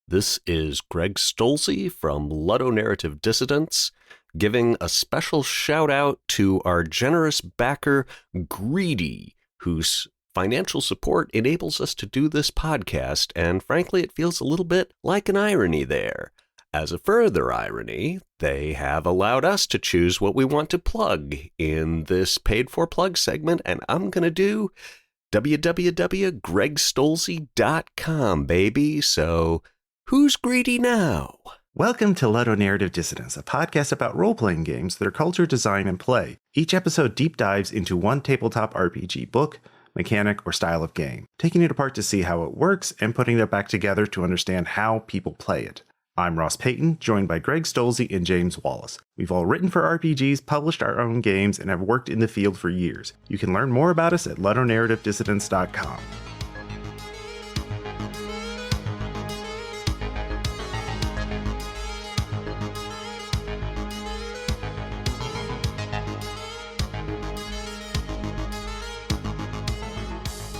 This is Greg Stolze from Ludonarrative Dissidents, giving a special shout out to our generous backer, Greedy, whose financial support enables us to do this podcast, and frankly, it feels a little bit like an irony there. As a further irony, they have allowed us to choose what we want to plug in this paid-for plug segment, and I'm going to do www.gregstolze.com, baby. So who's greedy now? Welcome to Ludonarrative Dissidents, a podcast about role-playing games, their culture, design, and play. Each episode deep dives into one tabletop RPG book, mechanic, or style of game, taking it apart to see how it works and putting it back together to understand how people play it. I'm Ross Payton, joined by Greg Stolze and James Wallace. We've all written for RPGs, published our own games, and have worked in the field for years. You can learn more about us at ludonarrativedissidents.com.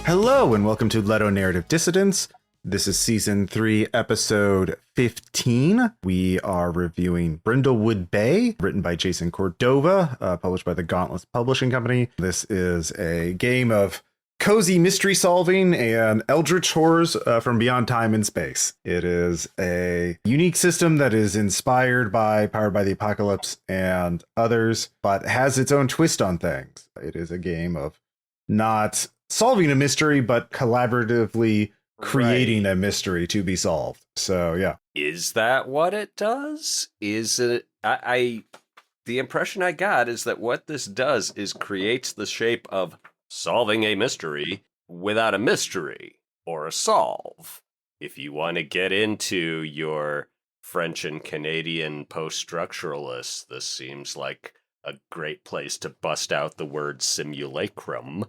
Hello, and welcome to Ludonarrative Dissidents. This is Season 3, Episode 15. We are reviewing Brindlewood Bay, written by Jason Cordova, published by the Gauntless Publishing Company. This is a game of cozy mystery solving and eldritch horrors from beyond time and space. It is a unique system that is inspired by Powered by the Apocalypse and others, but has its own twist on things. It is a game of not solving a mystery, but collaboratively creating a mystery to be solved. So, yeah. Is that what it does? Is it... The impression I got is that what this does is creates the shape of solving a mystery without a mystery or a solve. If you want to get into your French and Canadian post-structuralists, this seems like a great place to bust out the word simulacrum.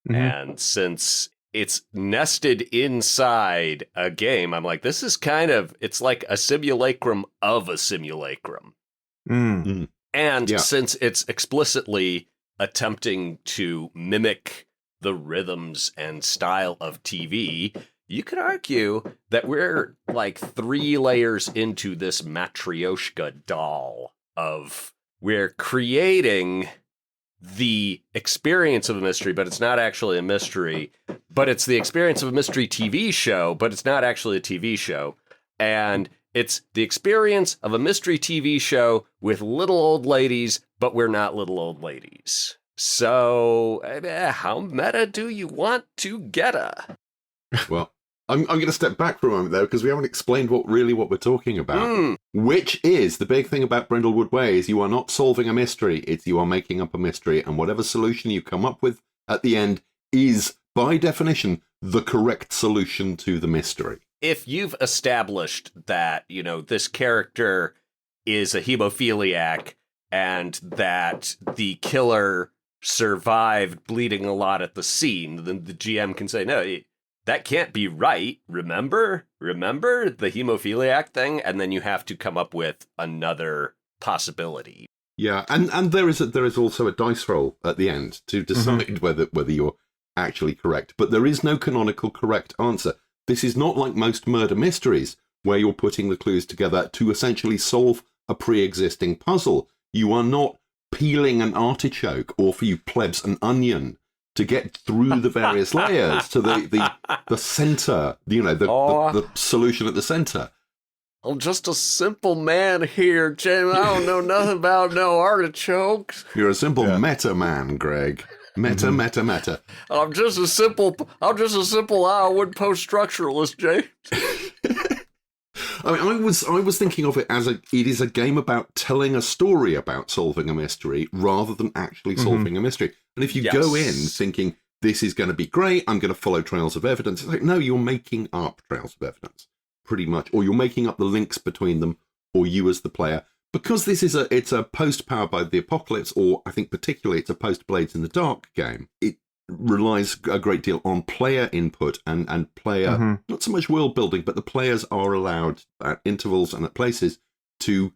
Mm-hmm. And since it's nested inside a game, I'm like, this is it's like a simulacrum of a simulacrum. Mm. And since it's explicitly attempting to mimic the rhythms and style of TV, you could argue that we're like 3 layers into this Matryoshka doll of we're creating the experience of a mystery, but it's not actually a mystery, but it's the experience of a mystery TV show, but it's not actually a TV show. And it's the experience of a mystery TV show with little old ladies, but we're not little old ladies. So how meta do you want to get a? Well, I'm going to step back for a moment, though, because we haven't explained what we're talking about. Which is, the big thing about Brindlewood Bay is you are not solving a mystery, it's you are making up a mystery, and whatever solution you come up with at the end is, by definition, the correct solution to the mystery. If you've established that, this character is a hemophiliac and that the killer survived bleeding a lot at the scene, then the GM can say, no, that can't be right. Remember the hemophiliac thing? And then you have to come up with another possibility. Yeah, and there is also a dice roll at the end to decide whether you're actually correct. But there is no canonical correct answer. This is not like most murder mysteries, where you're putting the clues together to essentially solve a pre-existing puzzle. You are not peeling an artichoke, or for you plebs, an onion, to get through the various layers to the center, the solution at the center. I'm just a simple man here, Jim. I don't know nothing about no artichokes. You're a simple meta man, Greg. Meta. I'm just a simple Iowa post-structuralist, James. I mean, I was thinking of it as it is a game about telling a story about solving a mystery rather than actually solving a mystery. And if you go in thinking, this is going to be great, I'm going to follow trails of evidence, it's like, no, you're making up trails of evidence, pretty much. Or you're making up the links between them, or you as the player. Because it's a post-Powered by the Apocalypse, or I think particularly it's a post-Blades in the Dark game, it relies a great deal on player input and player, not so much world building, but the players are allowed at intervals and at places to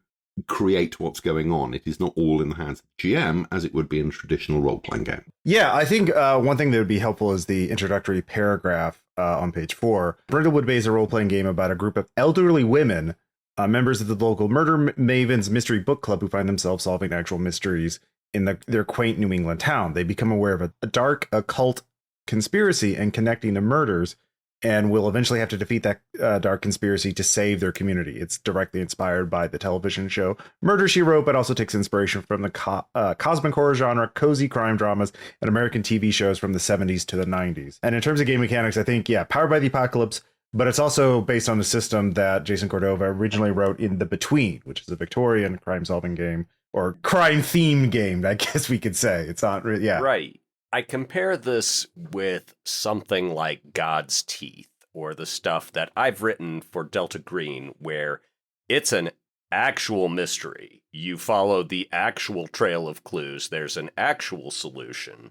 create what's going on. It is not all in the hands of the GM as it would be in a traditional role-playing game. Yeah, I think one thing that would be helpful is the introductory paragraph on page 4. Brindlewood Bay is a role-playing game about a group of elderly women, members of the local Murder Mavens mystery book club, who find themselves solving actual mysteries in their quaint New England town. They become aware of a dark occult conspiracy and connecting to murders, and will eventually have to defeat that dark conspiracy to save their community. It's directly inspired by the television show Murder, She Wrote, but also takes inspiration from the cosmic horror genre, cozy crime dramas, and American TV shows from the 70s to the 90s. And in terms of game mechanics, I think, powered by the apocalypse, but it's also based on a system that Jason Cordova originally wrote in The Between, which is a Victorian crime-solving game, or crime-themed game, I guess we could say. It's not really, Right. I compare this with something like God's Teeth, or the stuff that I've written for Delta Green, where it's an actual mystery. You follow the actual trail of clues. There's an actual solution.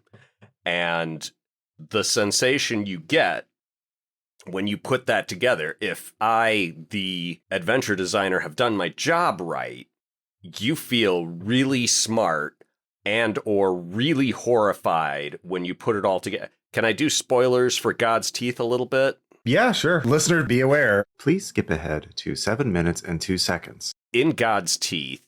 And the sensation you get when you put that together, if I, the adventure designer, have done my job right, you feel really smart and or really horrified when you put it all together. Can I do spoilers for God's Teeth a little bit? Yeah, sure. Listener, be aware. Please skip ahead to 7 minutes and 2 seconds. In God's Teeth,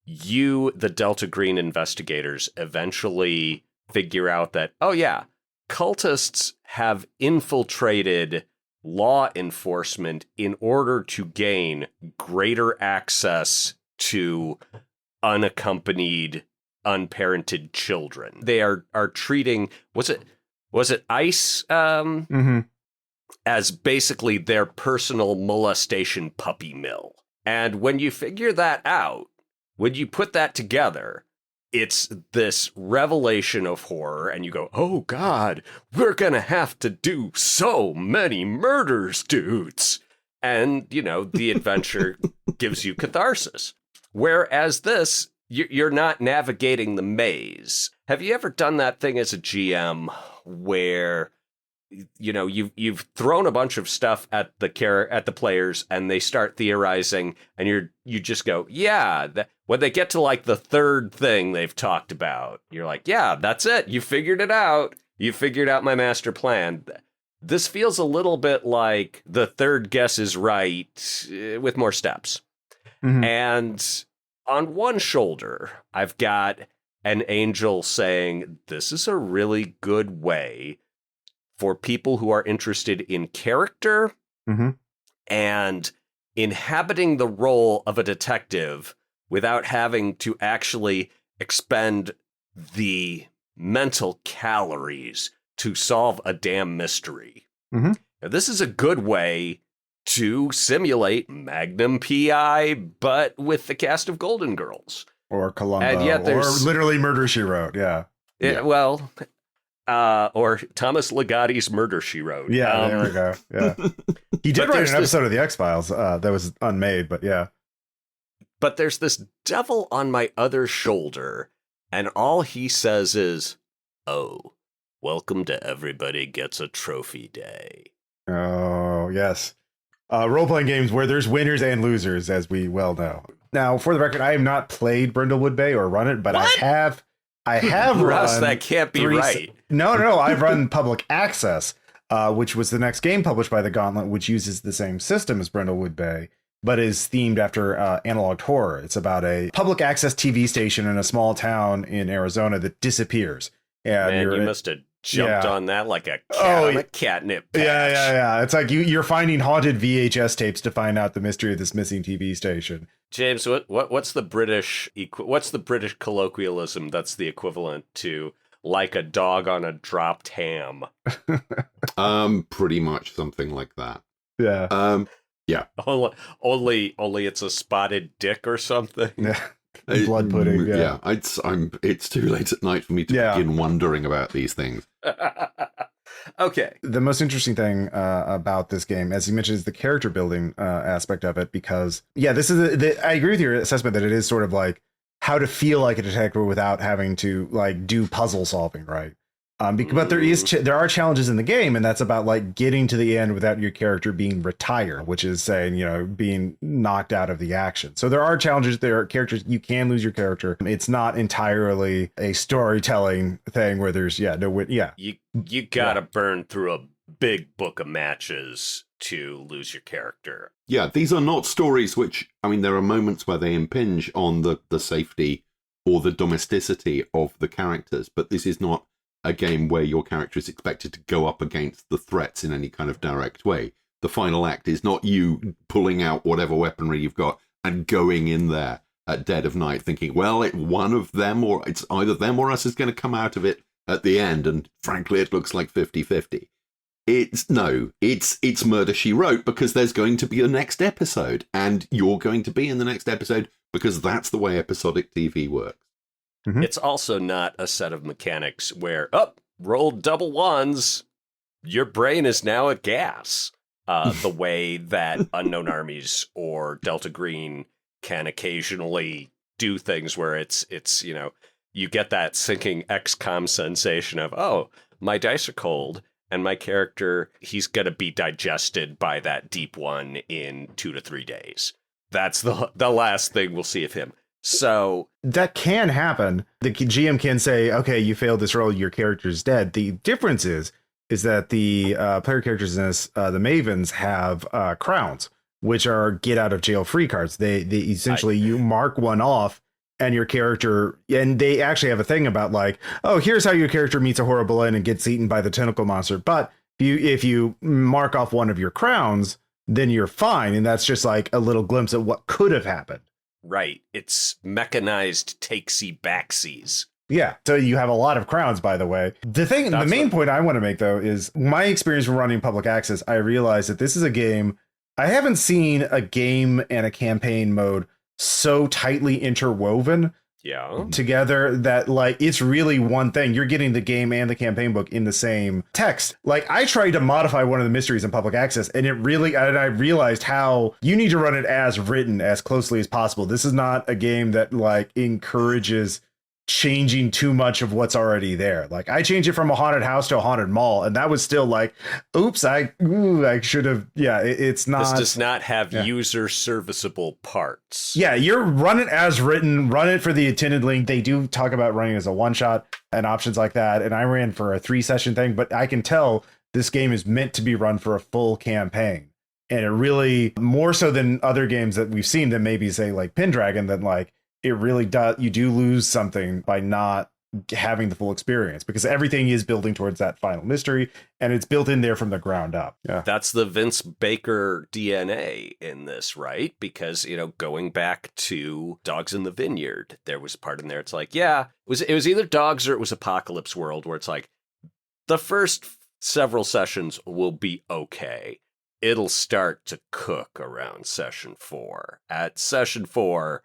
you, the Delta Green investigators, eventually figure out that, oh yeah, cultists have infiltrated law enforcement in order to gain greater access to unaccompanied, unparented children. They are treating, was it ICE as basically their personal molestation puppy mill. And when you figure that out, when you put that together, it's this revelation of horror, and you go, oh God, we're gonna have to do so many murders, dudes. And, the adventure gives you catharsis. Whereas this, you're not navigating the maze. Have you ever done that thing as a GM where, you've thrown a bunch of stuff at the players, and they start theorizing, and you just go, when they get to like the third thing they've talked about, you're like, yeah, that's it. You figured it out. You figured out my master plan. This feels a little bit like the third guess is right with more steps. Mm-hmm. And on one shoulder, I've got an angel saying, this is a really good way for people who are interested in character and inhabiting the role of a detective without having to actually expend the mental calories to solve a damn mystery. Mm-hmm. Now, this is a good way to simulate Magnum P.I., but with the cast of Golden Girls. Or Columbo, or literally Murder, She Wrote, yeah. Well, or Thomas Ligotti's Murder, She Wrote. Yeah, there we go, yeah. He did write an episode of The X-Files that was unmade, but yeah. But there's this devil on my other shoulder, and all he says is, oh, welcome to Everybody Gets a Trophy Day. Oh, yes. Role-playing games where there's winners and losers, as we well know. Now, for the record, I have not played Brindlewood Bay or run it, but what? I have Russ, run... that can't be right. No, I've run Public Access, which was the next game published by the Gauntlet, which uses the same system as Brindlewood Bay, but is themed after analog horror. It's about a public access TV station in a small town in Arizona that disappears. And you must have jumped on that like a cat on a catnip patch. Yeah. It's like you're finding haunted VHS tapes to find out the mystery of this missing TV station. James, what's the British colloquialism that's the equivalent to like a dog on a dropped ham? Pretty much something like that. Yeah. Yeah. Only it's a spotted dick or something. Yeah. Blood pudding. Yeah. It's too late at night for me to begin wondering about these things. Okay. The most interesting thing about this game, as you mentioned, is the character building aspect of it, because this is I agree with your assessment that it is sort of like how to feel like a detective without having to like do puzzle solving, right? But there are challenges in the game, and that's about like getting to the end without your character being retired, which is saying, being knocked out of the action. So there are challenges. There are characters you can lose your character. It's not entirely a storytelling thing where there's you gotta burn through a big book of matches to lose your character. Yeah, these are not stories which, there are moments where they impinge on the safety or the domesticity of the characters, but this is not a game where your character is expected to go up against the threats in any kind of direct way. The final act is not you pulling out whatever weaponry you've got and going in there at dead of night thinking, well, one of them, or it's either them or us, is going to come out of it at the end, and frankly, it looks like 50-50. It's Murder, She Wrote, because there's going to be a next episode, and you're going to be in the next episode, because that's the way episodic TV works. Mm-hmm. It's also not a set of mechanics where, roll double ones, your brain is now a gas. The way that Unknown Armies or Delta Green can occasionally do things where it's you get that sinking XCOM sensation of, oh, my dice are cold, and my character, he's going to be digested by that deep one in 2 to 3 days. That's the last thing we'll see of him. So that can happen. The GM can say, okay, you failed this roll, your character's dead. The difference is that the player characters in this, the Mavens, have crowns, which are get out of jail free cards. They essentially, you mark one off and your character, and they actually have a thing about like, oh, here's how your character meets a horrible end and gets eaten by the tentacle monster. But if you mark off one of your crowns, then you're fine. And that's just like a little glimpse at what could have happened. Right. It's mechanized takesy backsies. Yeah. So you have a lot of crowns, by the way. The main point I want to make, though, is my experience running public access. I realized that this is a game. I haven't seen a game and a campaign mode so tightly interwoven together that like it's really one thing. You're getting the game and the campaign book in the same text. Like I tried to modify one of the mysteries in public access, and I realized how you need to run it as written as closely as possible. This is not a game that like encourages changing too much of what's already there. Like I changed it from a haunted house to a haunted mall, and that was still like, oops, I should have. Yeah, it's not. This does not have user serviceable parts. Yeah, you're run it as written, run it for the intended length. They do talk about running as a one shot and options like that. And I ran for a 3-session thing, but I can tell this game is meant to be run for a full campaign. And it really, more so than other games that we've seen, than maybe say like Pendragon, that like, it really does. You do lose something by not having the full experience, because everything is building towards that final mystery, and it's built in there from the ground up. Yeah, that's the Vince Baker DNA in this, right? Because going back to Dogs in the Vineyard, there was a part in there. It's like, it was either Dogs or it was Apocalypse World, where it's like the first several sessions will be okay. It'll start to cook around session 4. At session 4.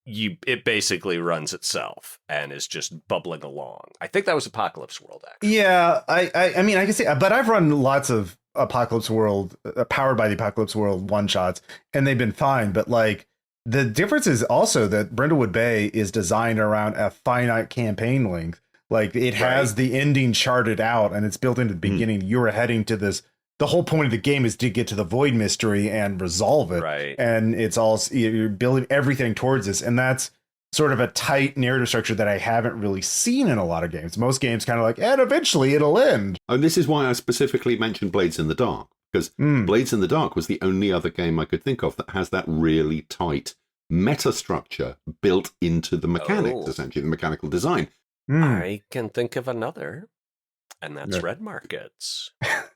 It basically runs itself and is just bubbling along. I think that was Apocalypse World, actually. Yeah, I mean, I can see, but I've run lots of Apocalypse World, powered by the Apocalypse World one-shots, and they've been fine. But like, the difference is also that Brindlewood Bay is designed around a finite campaign length. Like, it has the ending charted out, and it's built into the beginning. You're heading to this. The whole point of the game is to get to the void mystery and resolve it. Right. And it's all, you're building everything towards this. And that's sort of a tight narrative structure that I haven't really seen in a lot of games. Most games kind of like, and eventually it'll end. And this is why I specifically mentioned Blades in the Dark, because Blades in the Dark was the only other game I could think of that has that really tight meta structure built into the mechanics, essentially, the mechanical design. I can think of another. And that's Red Markets.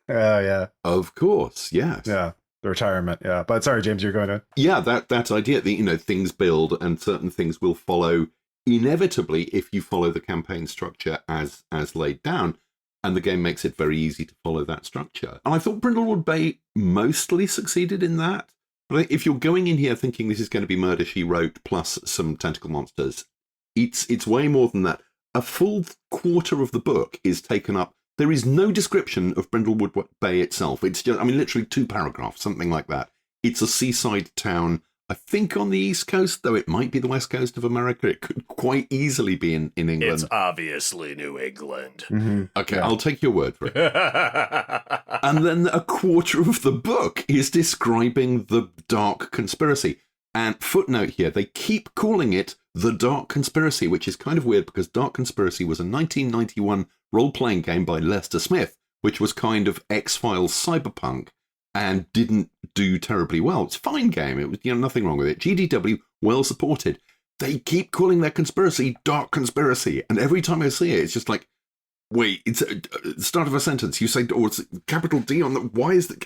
Yeah. Of course, yes. Yeah, the retirement, yeah. But sorry, James, you're going to... Yeah, that idea that, things build and certain things will follow inevitably if you follow the campaign structure as laid down, and the game makes it very easy to follow that structure. And I thought Brindlewood Bay mostly succeeded in that. But if you're going in here thinking this is going to be Murder, She Wrote plus some tentacle monsters, it's way more than that. A full quarter of the book is taken up. There is no description of Brindlewood Bay itself. It's just, literally 2 paragraphs, something like that. It's a seaside town I think on the East Coast, though it might be the West Coast of America. It could quite easily be in England. It's obviously New England. Mm-hmm. Okay, yeah. I'll take your word for it. And then a quarter of the book is describing the Dark Conspiracy. And footnote here, they keep calling it the Dark Conspiracy, which is kind of weird because Dark Conspiracy was a 1991 role-playing game by Lester Smith, which was kind of X-Files cyberpunk and didn't do terribly well. It's a fine game. It was, nothing wrong with it. GDW, well supported. They keep calling their conspiracy Dark Conspiracy. And every time I see it, it's just like, wait, it's the start of a sentence. You say, it's capital D on the, why is the,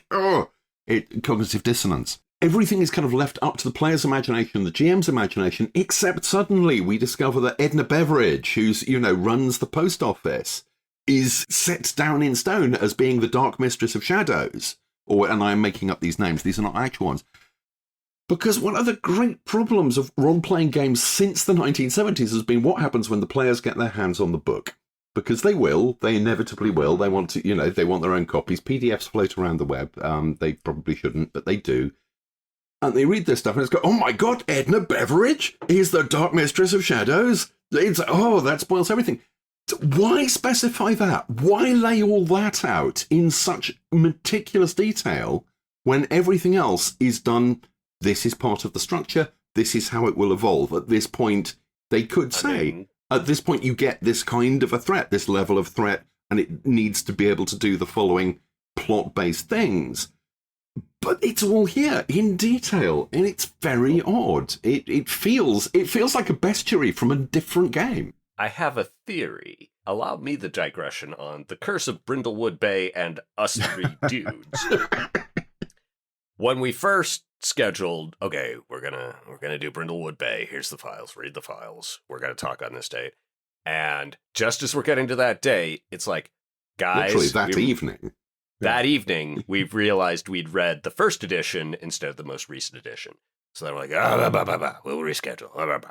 cognitive dissonance. Everything is kind of left up to the player's imagination, the GM's imagination, except suddenly we discover that Edna Beveridge, who's, runs the post office, is set down in stone as being the Dark Mistress of Shadows. And I'm making up these names. These are not actual ones. Because one of the great problems of role-playing games since the 1970s has been what happens when the players get their hands on the book. Because they inevitably will. They want to, they want their own copies. PDFs float around the web. They probably shouldn't, but they do. And they read this stuff and it's go, oh my God, Edna Beveridge is the Dark Mistress of Shadows. That spoils everything. Why specify that? Why lay all that out in such meticulous detail when everything else is done? This is part of the structure. This is how it will evolve. At this point, they could say, at this point, you get this kind of a threat, this level of threat, and it needs to be able to do the following plot-based things. But it's all here in detail, and it's very odd. It feels like a bestiary from a different game. I have a theory. Allow me the digression on The Curse of Brindlewood Bay and Us Three Dudes. When we first scheduled, okay, we're gonna do Brindlewood Bay. Here's the files. Read the files. We're gonna talk on this date. And just as we're getting to that date, it's like, guys, literally that evening, we've realized we'd read the first edition instead of the most recent edition. So then we're like, we'll reschedule.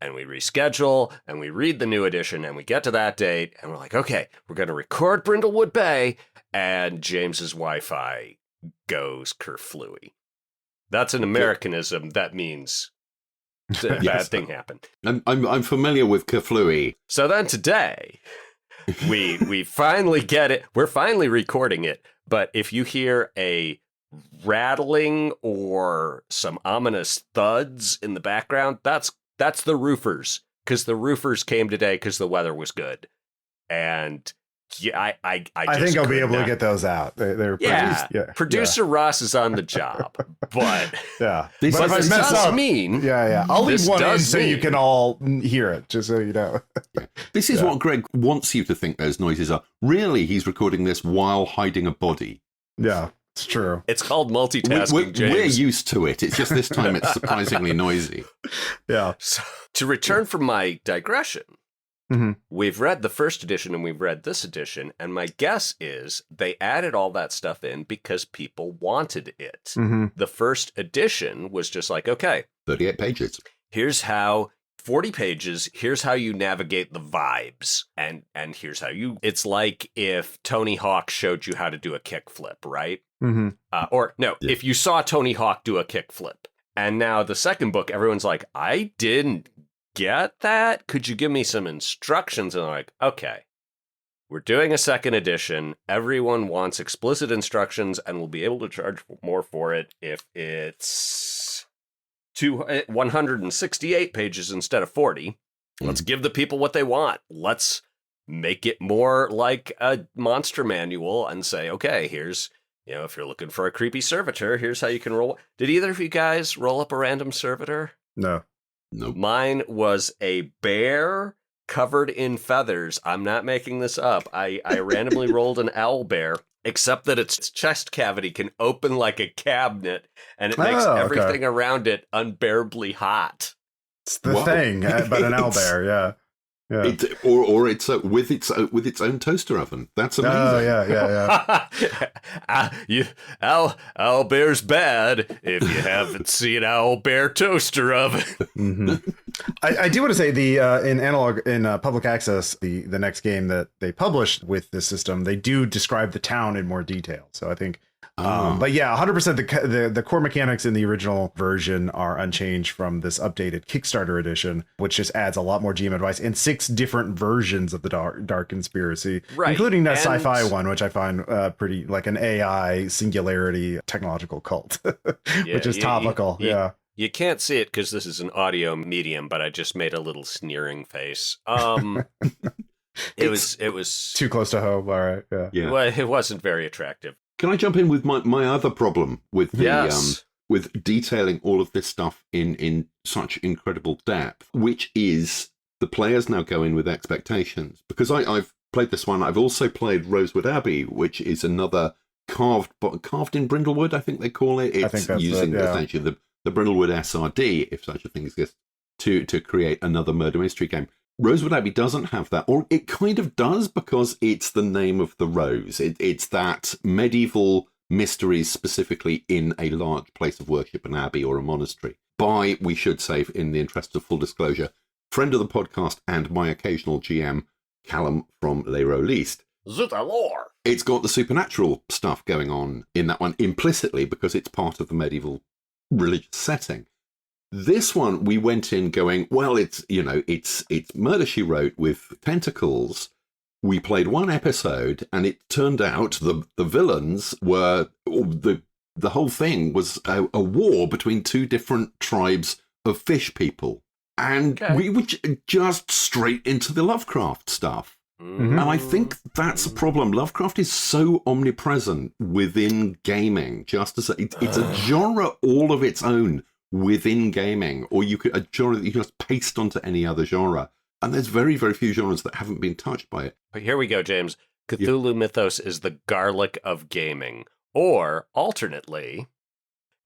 And we reschedule, and we read the new edition, and we get to that date, and we're like, okay, we're going to record Brindlewood Bay, and James's Wi-Fi goes kerflooey. That's an Americanism. That means a bad thing happened. I'm familiar with kerflooey. So then today, we finally get it. We're finally recording it. But if you hear a rattling or some ominous thuds in the background, that's the roofers, because the roofers came today because the weather was good. And yeah, I think I'll be able to get those out. They're Producer Ross is on the job, but this does mean I'll leave one in so you can all hear it, just so you know. This is what Greg wants you to think those noises are. Really, he's recording this while hiding a body. Yeah, it's true. It's called multitasking, James. We're used to it. It's just this time it's surprisingly noisy. Yeah. So, to return from my digression, we've read the first edition and we've read this edition, and my guess is they added all that stuff in because people wanted it. The first edition was just like, okay, 38 pages. Here's how 40 pages, here's how you navigate the vibes, and here's how you... It's like if Tony Hawk showed you how to do a kickflip, right? If you saw Tony Hawk do a kickflip, and now the second book, everyone's like, I didn't get that? Could you give me some instructions? And they're like, okay, we're doing a second edition. Everyone wants explicit instructions, and we'll be able to charge more for it if it's 168 pages instead of 40. Let's give the people what they want. Let's make it more like a monster manual and say, okay, here's, if you're looking for a creepy servitor, here's how you can roll. Did either of you guys roll up a random servitor? No. Nope. Mine was a bear covered in feathers. I'm not making this up. I randomly rolled an owl bear, except that its chest cavity can open like a cabinet, and it makes everything around it unbearably hot. It's the thing, but an owl bear, yeah. It's with its own toaster oven. That's amazing. Owl bear's bad if you haven't seen owl bear toaster oven. I do want to say in public access, the next game that they published with this system, they do describe the town in more detail. So I think But yeah, 100% the core mechanics in the original version are unchanged from this updated Kickstarter edition, which just adds a lot more GM advice and 6 different versions of the dark conspiracy, including that sci-fi one, which I find pretty like an AI singularity technological cult, which is topical. You can't see it because this is an audio medium, but I just made a little sneering face. It was too close to home. All right. Yeah. Well, it wasn't very attractive. Can I jump in with my other problem with the with detailing all of this stuff in such incredible depth, which is the players now go in with expectations. Because I've played this one. I've also played Rosewood Abbey, which is another carved in Brindlewood, I think they call it. It's using essentially the Brindlewood SRD, if such a thing exists, to create another murder mystery game. Rosewood Abbey doesn't have that, or it kind of does because it's the name of the rose. It's that medieval mysteries specifically in a large place of worship, an abbey or a monastery. By, we should say, in the interest of full disclosure, friend of the podcast and my occasional GM, Callum from Les Rôlistes. Zut alors! It's got the supernatural stuff going on in that one implicitly because it's part of the medieval religious setting. This one, we went in going, well, it's Murder, She Wrote with tentacles. We played one episode, and it turned out the villains were, the whole thing was a war between 2 different tribes of fish people. And we were just straight into the Lovecraft stuff. Mm-hmm. And I think that's a problem. Lovecraft is so omnipresent within gaming, just as it's a genre all of its own within gaming, or a genre that you can just paste onto any other genre. And there's very, very few genres that haven't been touched by it. But here we go, James. Cthulhu Mythos is the garlic of gaming. Or, alternately,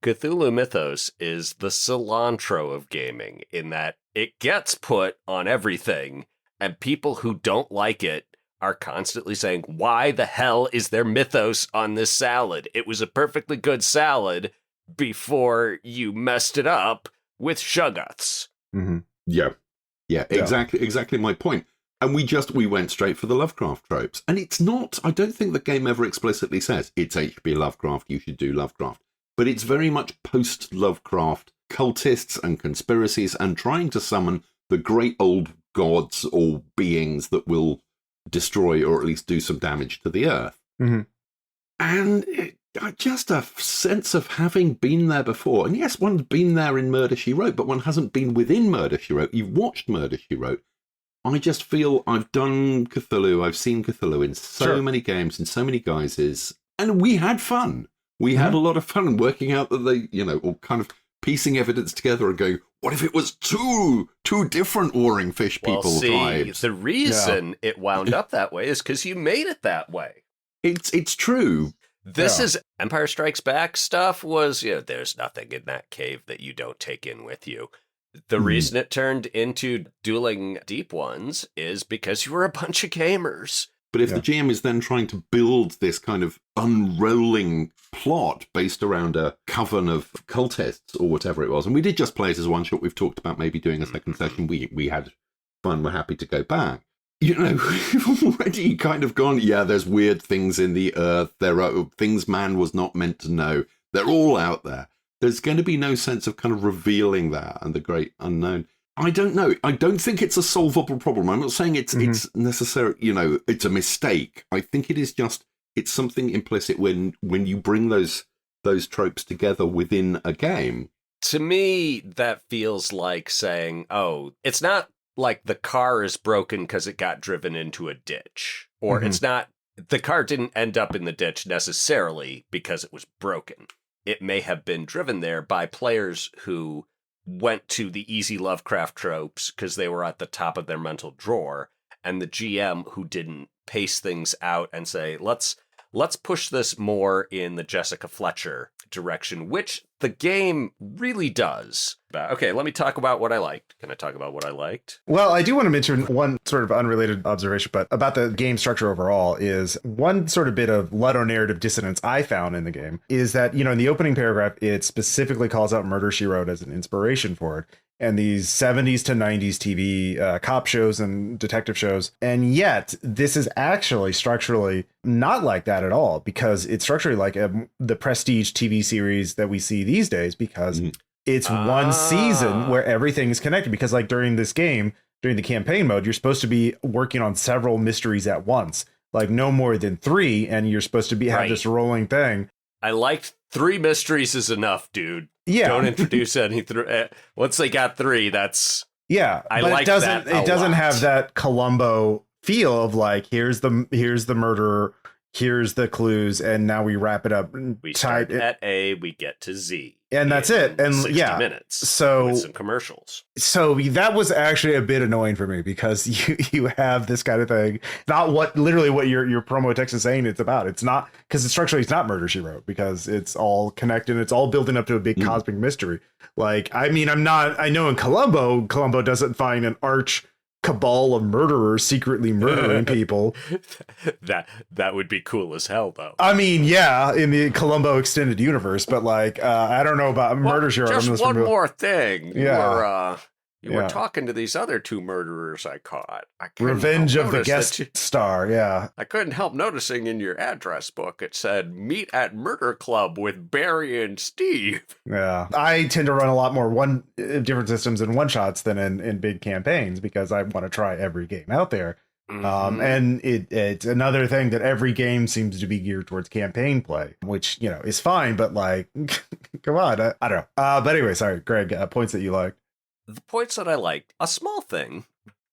Cthulhu Mythos is the cilantro of gaming, in that it gets put on everything, and people who don't like it are constantly saying, why the hell is there mythos on this salad? It was a perfectly good salad before you messed it up with shuggoths. Mm-hmm. Yeah, exactly my point. And we went straight for the Lovecraft tropes. And it's not, I don't think the game ever explicitly says it's H.P. Lovecraft, you should do Lovecraft. But it's very much post-Lovecraft cultists and conspiracies and trying to summon the great old gods or beings that will destroy or at least do some damage to the earth. Mm-hmm. And just a sense of having been there before. And yes, one's been there in Murder, She Wrote, but one hasn't been within Murder, She Wrote. You've watched Murder, She Wrote. I just feel I've done Cthulhu. I've seen Cthulhu in so many games, in so many guises. And we had fun. We had a lot of fun working out that they, or kind of piecing evidence together and going, what if it was two different warring fish people tribes? The reason it wound up that way is because you made it that way. It's true. This is Empire Strikes Back stuff was, there's nothing in that cave that you don't take in with you. The reason it turned into Dueling Deep Ones is because you were a bunch of gamers. But if the GM is then trying to build this kind of unrolling plot based around a coven of cultists or whatever it was, and we did just play it as a one-shot, we've talked about maybe doing a second session, we had fun, we're happy to go back. We've already kind of gone, there's weird things in the earth, there are things man was not meant to know, they're all out there. There's going to be no sense of kind of revealing that and the great unknown. I don't know. I don't think it's a solvable problem. I'm not saying it's necessary, it's a mistake. I think it is just, it's something implicit when you bring those tropes together within a game. To me, that feels like saying, it's not like the car is broken because it got driven into a ditch. Or it's not, the car didn't end up in the ditch necessarily because it was broken. It may have been driven there by players who went to the easy Lovecraft tropes because they were at the top of their mental drawer, and the GM who didn't pace things out and say, let's push this more in the Jessica Fletcher direction, which the game really does. Okay, let me talk about what I liked. Can I talk about what I liked? Well, I do want to mention one sort of unrelated observation, but about the game structure overall is one sort of bit of ludonarrative dissonance I found in the game is that, in the opening paragraph, it specifically calls out Murder, She Wrote as an inspiration for it. And these 70s to 90s TV cop shows and detective shows. And yet this is actually structurally not like that at all, because it's structurally like the prestige TV series that we see these days, because it's one season where everything is connected. Because like during this game, during the campaign mode, you're supposed to be working on several mysteries at once, like no more than 3. And you're supposed to have this rolling thing. I liked 3 mysteries is enough, dude. Yeah. Don't introduce any. Once they got 3, that's. Yeah. I but like that. It doesn't lot. have that Columbo feel of like, here's the murderer. Here's the clues, and now we wrap it up. We start at A, we get to Z. And that's it. And 60 minutes. So with some commercials. So that was actually a bit annoying for me, because you have this kind of thing. Not literally what your promo text is saying it's about. It's not, because structurally it's not Murder, She Wrote, because it's all connected. It's all building up to a big cosmic mystery. Like, I mean, I know in Columbo doesn't find an arch cabal of murderers secretly murdering people. That would be cool as hell, though. I mean, yeah, in the Columbo extended universe, but like, I don't know about Murder, She Wrote. Just one more thing. Yeah. You were talking to these other 2 murderers I caught. Revenge of the Guest Star, yeah. I couldn't help noticing in your address book it said, meet at Murder Club with Barry and Steve. Yeah. I tend to run a lot more different systems in one-shots than in big campaigns, because I want to try every game out there. Mm-hmm. And it's another thing that every game seems to be geared towards campaign play, which, is fine, but like, come on, I don't know. But anyway, sorry, Greg, points that you liked. The points that I liked, a small thing,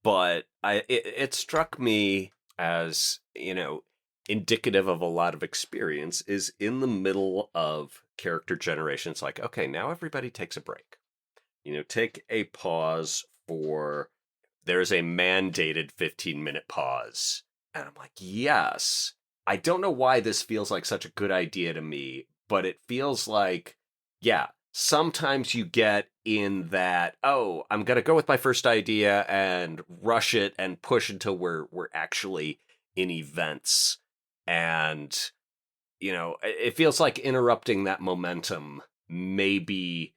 but it struck me as, indicative of a lot of experience, is in the middle of character generation. It's like, okay, now everybody takes a break. Take a pause there's a mandated 15-minute pause. And I'm like, yes. I don't know why this feels like such a good idea to me, but it feels like, yeah, sometimes you get in that, oh, I'm going to go with my first idea and rush it and push until we're actually in events. And, it feels like interrupting that momentum maybe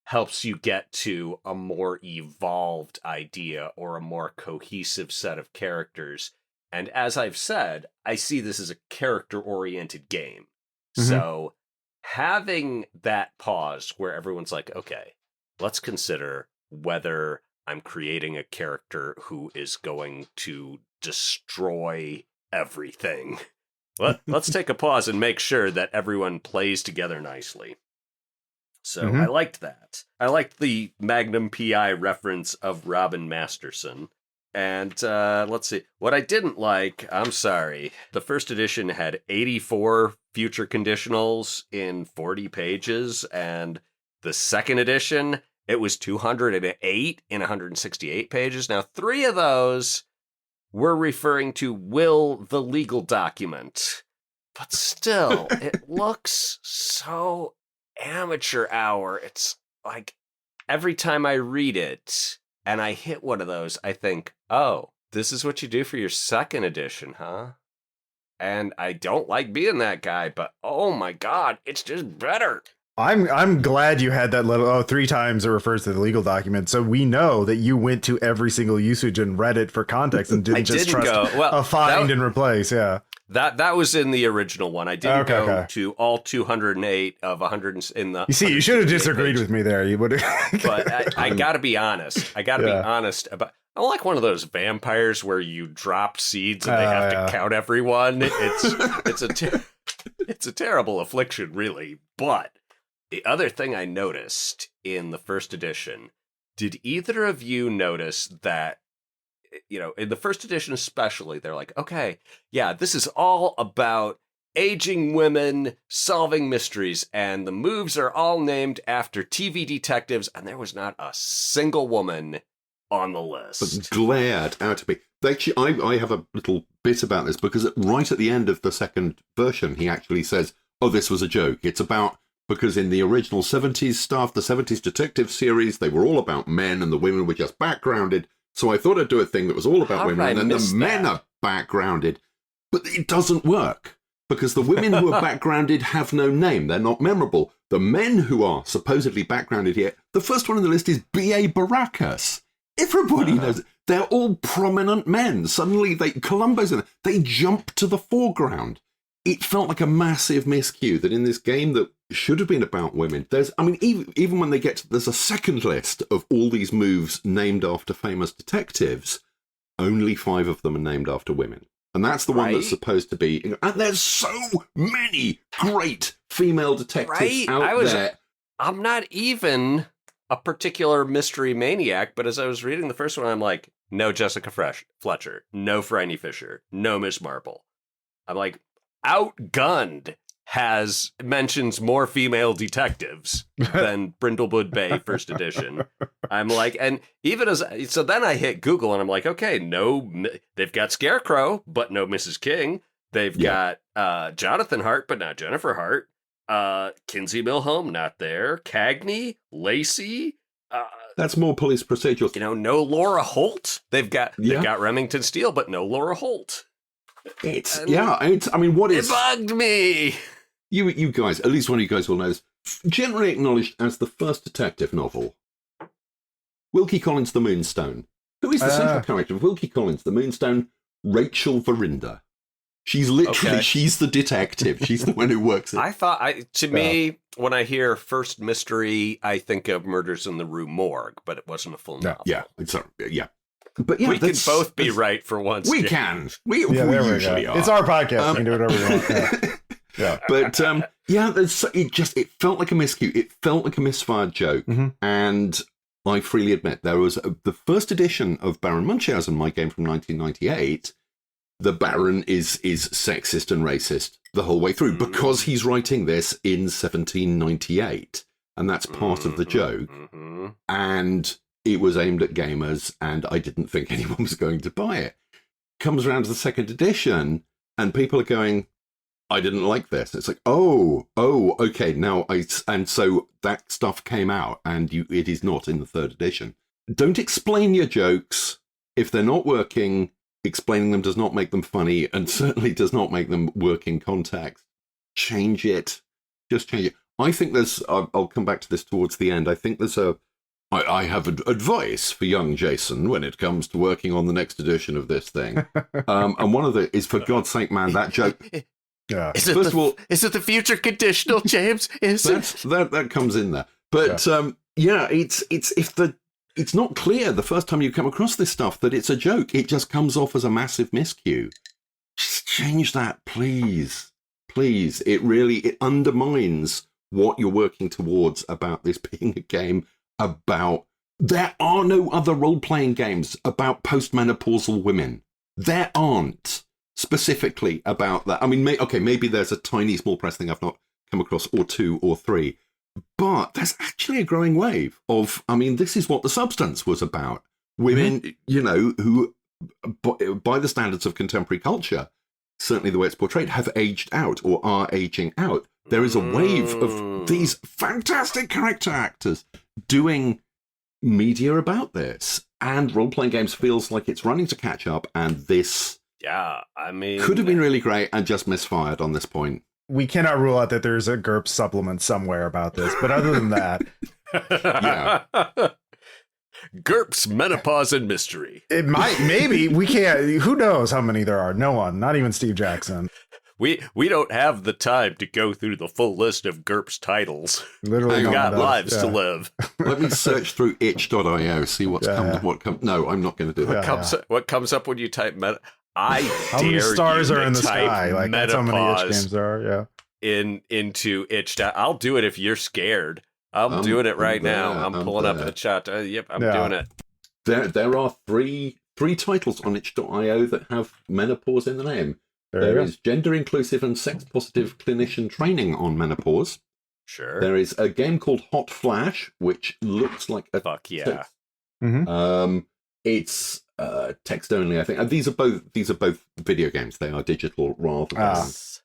helps you get to a more evolved idea or a more cohesive set of characters. And as I've said, I see this as a character-oriented game. Mm-hmm. So having that pause where everyone's like, okay, let's consider whether I'm creating a character who is going to destroy everything. Let's take a pause and make sure that everyone plays together nicely. So I liked that. I liked the Magnum PI reference of Robin Masterson. And let's see. What I didn't like, I'm sorry, the first edition had 84 future conditionals in 40 pages, and the second edition, it was 208 in 168 pages. Now, 3 of those were referring to Will, the legal document. But still, it looks so amateur hour. It's like every time I read it and I hit one of those, I think, oh, this is what you do for your second edition, huh? And I don't like being that guy, but oh my God, it's just better. I'm glad you had that little 3 times it refers to the legal document, so we know that you went to every single usage and read it for context and didn't trust a find and replace. Yeah, that was in the original one. I didn't go to all 208 of 100 in the. You see, you should have disagreed with me there. You would. But I got to be honest. I got to be honest about. I'm like one of those vampires where you drop seeds and they have to count everyone. It's a terrible affliction, really, but. The other thing I noticed in the first edition, did either of you notice that, in the first edition especially, they're like, okay, yeah, this is all about aging women solving mysteries, and the moves are all named after TV detectives, and there was not a single woman on the list. But glared out at me. Actually, I have a little bit about this, because right at the end of the second version, he actually says, oh, this was a joke. It's about because in the original 70s stuff, the 70s detective series, they were all about men and the women were just backgrounded. So I thought I'd do a thing that was all about women and then the men are backgrounded. But it doesn't work because the women who are backgrounded have no name. They're not memorable. The men who are supposedly backgrounded here, the first one on the list is B.A. Baracus. Everybody knows it. They're all prominent men. Suddenly, Columbo's in it. They jump to the foreground. It felt like a massive miscue that in this game that should have been about women, even when they get to, there's a second list of all these moves named after famous detectives, only 5 of them are named after women. And that's the one that's supposed to be, and there's so many great female detectives out there. I'm not even a particular mystery maniac, but as I was reading the first one, I'm like, no Jessica Fletcher, no Franny Fisher, no Miss Marple. I'm like, Outgunned mentions more female detectives than Brindlewood Bay first edition. I'm like, and so then I hit Google and I'm like, okay, they've got Scarecrow, but no Mrs. King. They've got Jonathan Hart, but not Jennifer Hart. Kinsey Milholm, not there. Cagney, Lacey. That's more police procedurals. No Laura Holt. They've got Remington Steele, but no Laura Holt. What is... It bugged me! You guys, at least one of you guys will know this, generally acknowledged as the first detective novel. Wilkie Collins' The Moonstone. Who is the central character of Wilkie Collins' The Moonstone? Rachel Verinder. She's literally, she's the detective. She's the one who works it. Me, when I hear first mystery, I think of Murders in the Rue Morgue, but it wasn't a full novel. Yeah, But we can both be right for once. We can. We usually are. It's our podcast. We can do whatever we want. Yeah. But it felt like a miscue. It felt like a misfired joke. Mm-hmm. And I freely admit there was the first edition of Baron Munchausen, my game from 1998. The Baron is sexist and racist the whole way through because he's writing this in 1798. And that's part of the joke. Mm-hmm. And it was aimed at gamers, and I didn't think anyone was going to buy it. Comes around to the second edition, and people are going, I didn't like this. It's like, okay, and so that stuff came out, and it is not in the third edition. Don't explain your jokes. If they're not working, explaining them does not make them funny, and certainly does not make them work in context. Change it. Just change it. I think I'll come back to this towards the end. I think I have advice for young Jason when it comes to working on the next edition of this thing. And one of the is, for God's sake, man, that joke. Yeah. Is it the future conditional, James? That comes in there. But it's not clear the first time you come across this stuff that it's a joke. It just comes off as a massive miscue. Just change that, please. Please. It undermines what you're working towards about this being a game about, there are no other role-playing games about postmenopausal women. There aren't specifically about that. I mean, maybe there's a tiny small press thing I've not come across, or 2 or 3, but there's actually a growing wave of, this is what The Substance was about. Women, who, by the standards of contemporary culture, certainly the way it's portrayed, have aged out or are aging out. There is a wave of these fantastic character actors doing media about this, and role-playing games feels like it's running to catch up, and this could have been really great and just misfired on this point. We cannot rule out that there's a GURPS supplement somewhere about this, but other than that, GURPS, menopause, and mystery. It might, maybe, we can't, who knows how many there are? No one, not even Steve Jackson. We don't have the time to go through the full list of GURPS titles. Literally, we've got lives to live. Let me search through itch.io, see what's come. No, I'm not going to do that. What comes up when you type meta? How many stars are in the sky? Like, that's how many itch games there are. Yeah. Into itch. I'll do it if you're scared. I'm doing it right now. I'm pulling up the chat. Yep, I'm doing it. There are three titles on itch.io that have menopause in the name. There is gender inclusive and sex positive clinician training on menopause. Sure. There is a game called Hot Flash, which looks like a fuck yeah. It's text only, I think. These are both video games. They are digital rather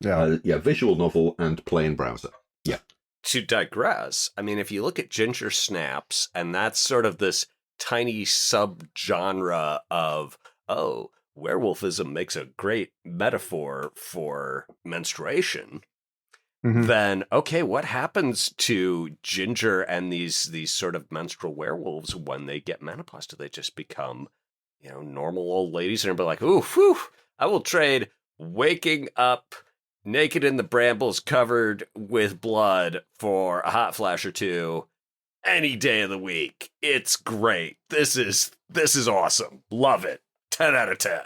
than visual novel and play in browser. Yeah. to digress, I mean, if you look at Ginger Snaps, and that's sort of this tiny subgenre of, oh, werewolfism makes a great metaphor for menstruation, then, okay, what happens to Ginger and these sort of menstrual werewolves when they get menopause? Do they just become, normal old ladies and be like, ooh, whew, I will trade waking up naked in the brambles covered with blood for a hot flash or two any day of the week. It's great. This is awesome. Love it. 10 out of 10.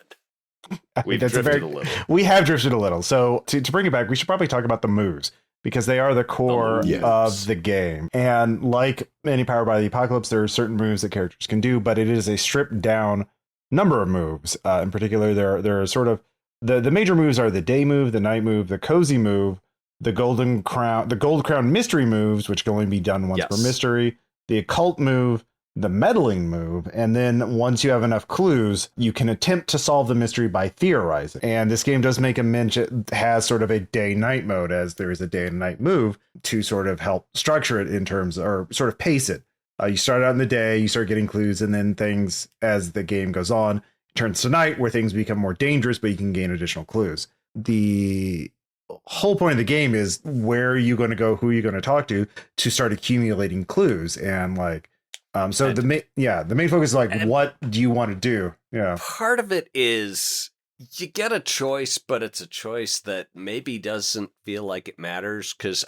We've drifted a little. We have drifted a little. So to bring it back, we should probably talk about the moves, because they are the core of the game. And like any Powered by the Apocalypse, there are certain moves that characters can do, but it is a stripped down number of moves. In particular, there are sort of the major moves are the day move, the night move, the cozy move, the gold crown mystery moves, which can only be done once per mystery, the occult move, the meddling move, and then once you have enough clues, you can attempt to solve the mystery by theorizing. And this game does make a mention, it has sort of a day-night mode, as there is a day and night move to sort of help structure it in terms, or sort of pace it. You start out in the day, you start getting clues, and then things, as the game goes on, turns to night, where things become more dangerous, but you can gain additional clues. The whole point of the game is where are you going to go, who are you going to talk to start accumulating clues. And like, the main focus is like, what do you want to do? Yeah. Part of it is you get a choice, but it's a choice that maybe doesn't feel like it matters, because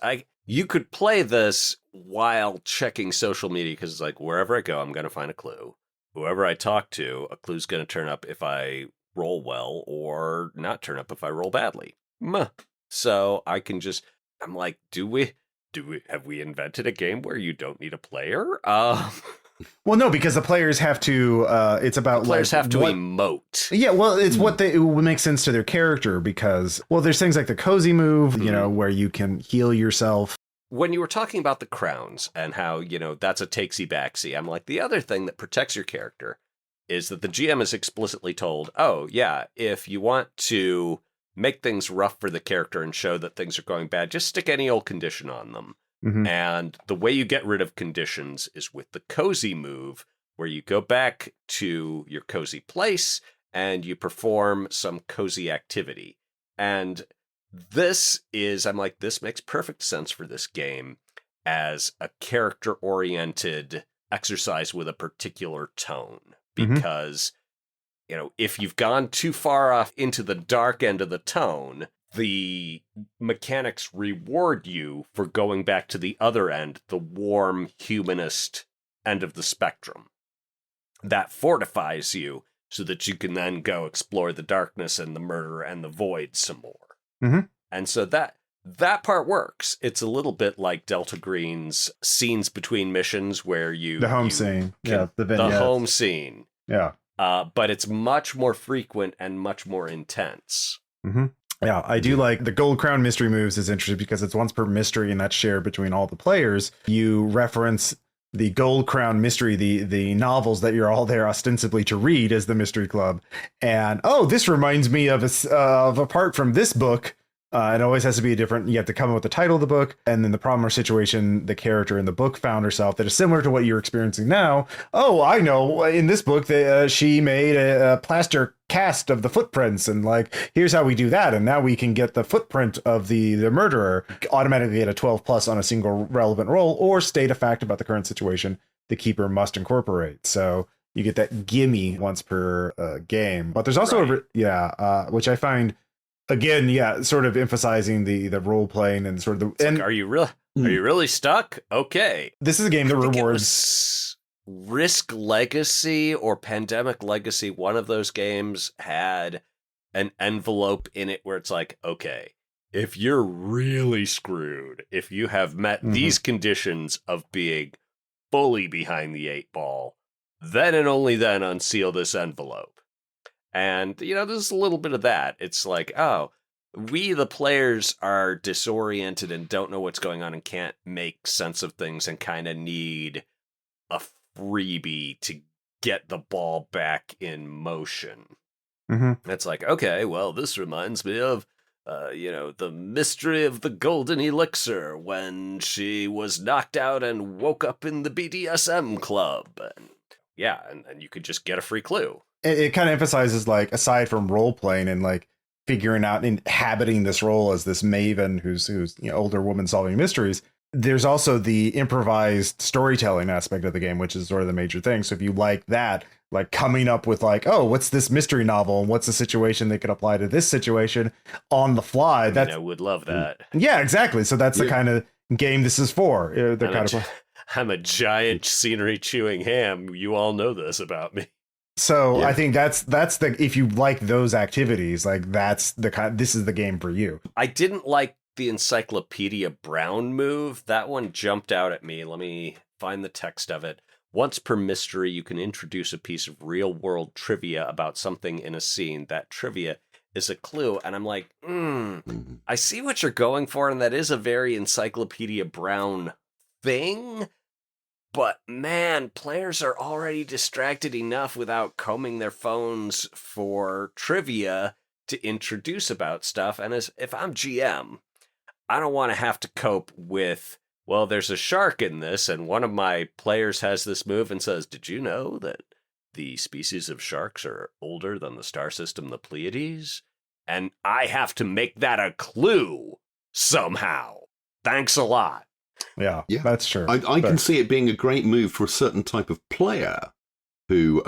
you could play this while checking social media, because it's like, wherever I go, I'm going to find a clue. Whoever I talk to, a clue's going to turn up if I roll well, or not turn up if I roll badly. So I can just, I'm like, have we invented a game where you don't need a player? Well, no, because the players have to, it's about players have to emote. Yeah, well, it's it would make sense to their character, because, well, there's things like the cozy move, where you can heal yourself. When you were talking about the crowns and how, that's a takesy-backsy, I'm like, the other thing that protects your character is that the GM is explicitly told, oh, yeah, if you want to make things rough for the character and show that things are going bad, just stick any old condition on them. And the way you get rid of conditions is with the cozy move, where you go back to your cozy place and you perform some cozy activity. And this makes perfect sense for this game as a character-oriented exercise with a particular tone. Because, if you've gone too far off into the dark end of the tone, the mechanics reward you for going back to the other end, the warm, humanist end of the spectrum. That fortifies you so that you can then go explore the darkness and the murder and the void some more. And so that part works. It's a little bit like Delta Green's scenes between missions, where the home scene. The home scene. Yeah. But it's much more frequent and much more intense. Yeah, I do like the Gold Crown mystery moves is interesting because it's once per mystery, and that's shared between all the players. You reference the Gold Crown mystery, the novels that you're all there ostensibly to read as the mystery club. And, this reminds me of a part from this book. It always has to be you have to come up with the title of the book, and then the problem or situation the character in the book found herself that is similar to what you're experiencing now. Oh, I know. In this book, she made a plaster cast of the footprints, and like, here's how we do that. And now we can get the footprint of the murderer, automatically get a 12 plus on a single relevant roll, or state a fact about the current situation the keeper must incorporate. So you get that gimme once per game. But there's also, which I find, again, sort of emphasizing the role playing and sort of the. Are you really stuck? Okay, this is a game that rewards Risk Legacy or Pandemic Legacy. One of those games had an envelope in it where it's like, okay, if you're really screwed, if you have met these conditions of being fully behind the 8 ball, then and only then unseal this envelope. And, there's a little bit of that. It's like, oh, we, the players, are disoriented and don't know what's going on and can't make sense of things and kind of need a freebie to get the ball back in motion. It's like, okay, well, this reminds me of the mystery of the golden elixir when she was knocked out and woke up in the BDSM club. And and you could just get a free clue. It kind of emphasizes, like, aside from role playing and like figuring out inhabiting this role as this maven who's older woman solving mysteries, there's also the improvised storytelling aspect of the game, which is sort of the major thing. So if you like that, like coming up with like, oh, what's this mystery novel and what's the situation they could apply to this situation on the fly, I would love that. Yeah, exactly. So that's the kind of game this is for. I'm a giant scenery chewing ham. You all know this about me. So I think that's the, if you like those activities, like this is the game for you. I didn't like the Encyclopedia Brown move. That one jumped out at me. Let me find the text of it. Once per mystery, you can introduce a piece of real-world trivia about something in a scene. That trivia is a clue. And I'm like, I see what you're going for, and that is a very Encyclopedia Brown thing. But man, players are already distracted enough without combing their phones for trivia to introduce about stuff. And if I'm GM, I don't want to have to cope with, well, there's a shark in this, and one of my players has this move and says, did you know that the species of sharks are older than the star system, the Pleiades? And I have to make that a clue somehow. Thanks a lot. Yeah, that's true. I can see it being a great move for a certain type of player who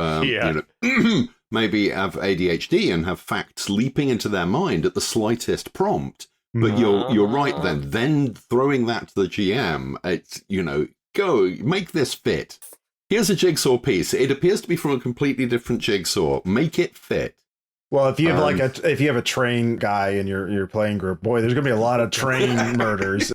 maybe have ADHD and have facts leaping into their mind at the slightest prompt. But you're right then. Then throwing that to the GM, it's, go, make this fit. Here's a jigsaw piece. It appears to be from a completely different jigsaw. Make it fit. Well, if you have if you have a train guy in your playing group, boy, there's gonna be a lot of train murders.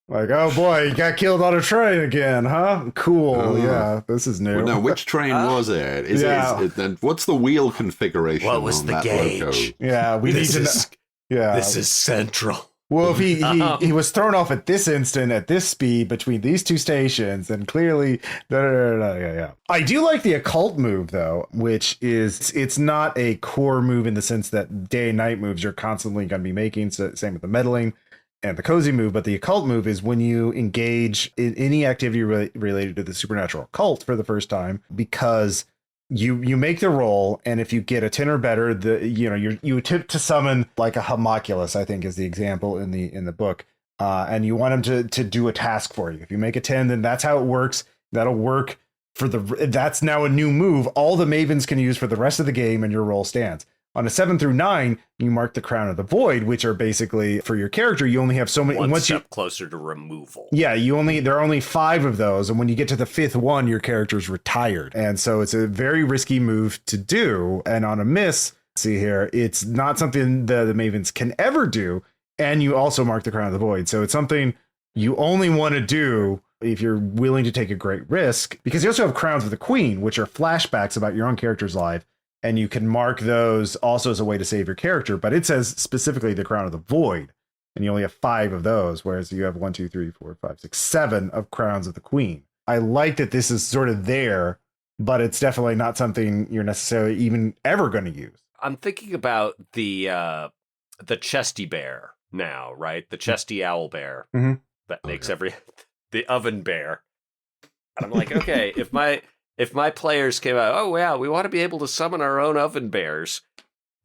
Like, oh boy, you got killed on a train again, huh? Cool, yeah, this is new. Well, now, which train was it? What's the wheel configuration? What was the gauge? Logo? Yeah, we need to know. Yeah, this is central. Well, if he was thrown off at this instant, at this speed, between these two stations, then clearly, yeah. I do like the occult move, though, which is, it's not a core move in the sense that day and night moves you're constantly going to be making, so same with the meddling and the cozy move, but the occult move is when you engage in any activity related to the supernatural occult for the first time, because you make the roll, and if you get a 10 or better, you attempt to summon like a homunculus, I think is the example in the book, and you want him to do a task for you. If you make a 10, then that's how it works. That'll work that's now a new move all the Mavens can use for the rest of the game, and your roll stands. On a 7 through 9, you mark the Crown of the Void, which are basically, for your character, you only have so many. One step closer to removal. Yeah, there are only 5 of those, and when you get to the 5th one, your character's retired, and so it's a very risky move to do. And on a miss, see here, it's not something the Mavens can ever do, and you also mark the Crown of the Void, so it's something you only want to do if you're willing to take a great risk, because you also have Crowns of the Queen, which are flashbacks about your own character's life. And you can mark those also as a way to save your character, but it says specifically the Crown of the Void, and you only have 5 of those, whereas you have 1, 2, 3, 4, 5, 6, 7 of Crowns of the Queen. I like that this is sort of there, but it's definitely not something you're necessarily even ever going to use. I'm thinking about the chesty bear now, right? The chesty owl bear that makes the oven bear. And I'm like, okay, if my players came out, oh, yeah, we want to be able to summon our own oven bears,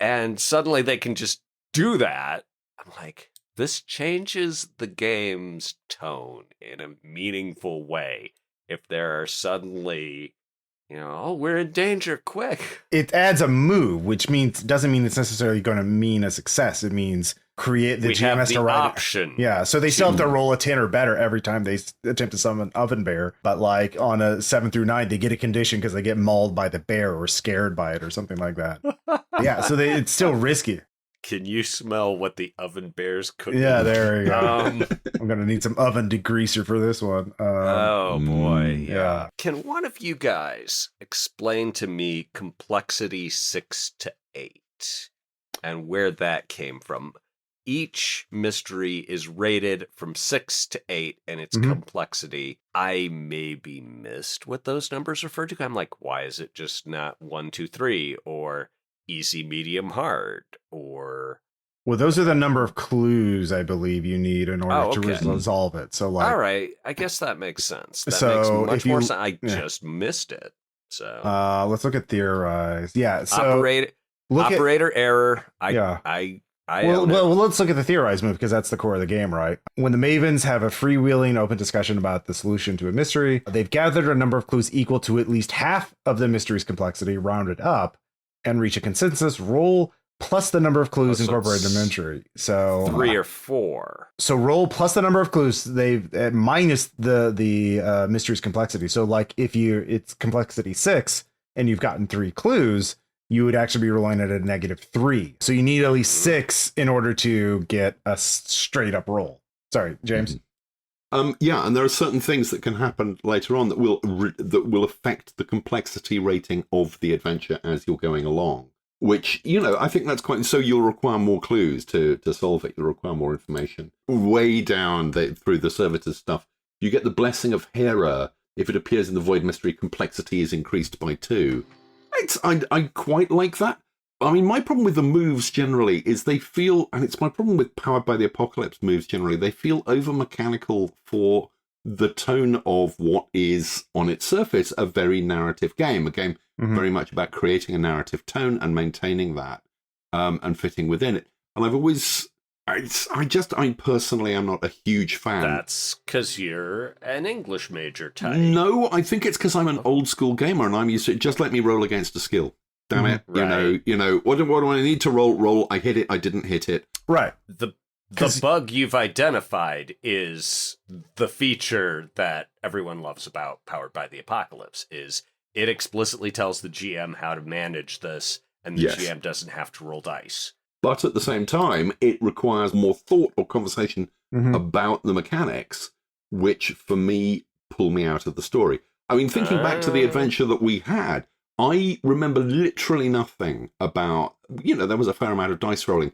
and suddenly they can just do that, I'm like, this changes the game's tone in a meaningful way. If there are suddenly, we're in danger, quick. It adds a move, which doesn't mean it's necessarily going to mean a success. It means create the GM has to write option. Yeah, so they still have to roll a 10 or better every time they attempt to summon oven bear, but like on a 7 through 9 they get a condition because they get mauled by the bear or scared by it or something like that. Yeah, so it's still risky. Can you smell what the oven bear's cooking? Yeah, there you go. I'm gonna need some oven degreaser for this one. Oh boy, yeah. Can one of you guys explain to me complexity 6 to 8 and where that came from? Each mystery is rated from 6 to 8 and its complexity. I maybe missed what those numbers refer to. I'm like, why is it just not 1, 2, 3 or easy, medium, hard, or Well, those are the number of clues I believe you need in order to resolve it. So, like, all right, I guess that makes sense. That makes much more sense. I just missed it. So, let's look at theorize. Yeah, so operator error. Well, let's look at the theorize move because that's the core of the game, right? When the Mavens have a freewheeling open discussion about the solution to a mystery, they've gathered a number of clues equal to at least half of the mystery's complexity, rounded up, and reach a consensus. Roll plus the number of clues incorporated in the mystery. So 3 or 4. So roll plus the number of clues they've minus the mystery's complexity. So like if it's complexity 6 and you've gotten 3 clues, you would actually be rolling at a -3. So you need at least 6 in order to get a straight up roll. Sorry, James. Yeah, and there are certain things that can happen later on that will affect the complexity rating of the adventure as you're going along. Which, I think that's quite... So you'll require more clues to solve it. You'll require more information. Way down through the servitors stuff, you get the blessing of Hera. If it appears in the void mystery, complexity is increased by 2. I quite like that. I mean, my problem with the moves generally is they feel... And it's my problem with Powered by the Apocalypse moves generally. They feel over-mechanical for the tone of what is, on its surface, a very narrative game. A game very much about creating a narrative tone and maintaining that and fitting within it. And I've always... I personally am not a huge fan. That's because you're an English major type. No, I think it's because I'm an old school gamer and I'm used to just let me roll against a skill. Damn it. Right. What do I need to roll? Roll. I hit it. I didn't hit it. Right. The bug you've identified is the feature that everyone loves about Powered by the Apocalypse is it explicitly tells the GM how to manage this, and the GM doesn't have to roll dice. But at the same time, it requires more thought or conversation about the mechanics, which, for me, pull me out of the story. I mean, thinking back to the adventure that we had, I remember literally nothing about, there was a fair amount of dice rolling.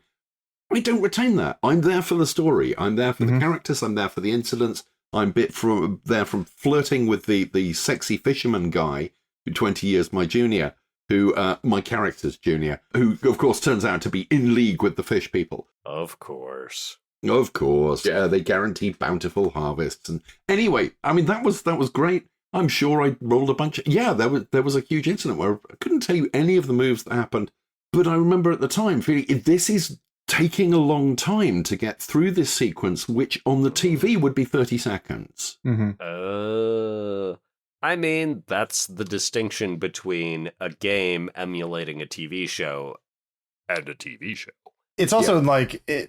I don't retain that. I'm there for the story. I'm there for the characters. I'm there for the incidents. I'm there from flirting with the sexy fisherman guy, who 20 years my junior, who, my character's junior, who, of course, turns out to be in league with the fish people. Of course. Yeah, they guarantee bountiful harvests. And anyway, I mean, that was great. I'm sure I rolled a bunch of... Yeah, there was a huge incident where I couldn't tell you any of the moves that happened, but I remember at the time feeling, this is taking a long time to get through this sequence, which on the TV would be 30 seconds. I mean, that's the distinction between a game emulating a TV show and a TV show. It's also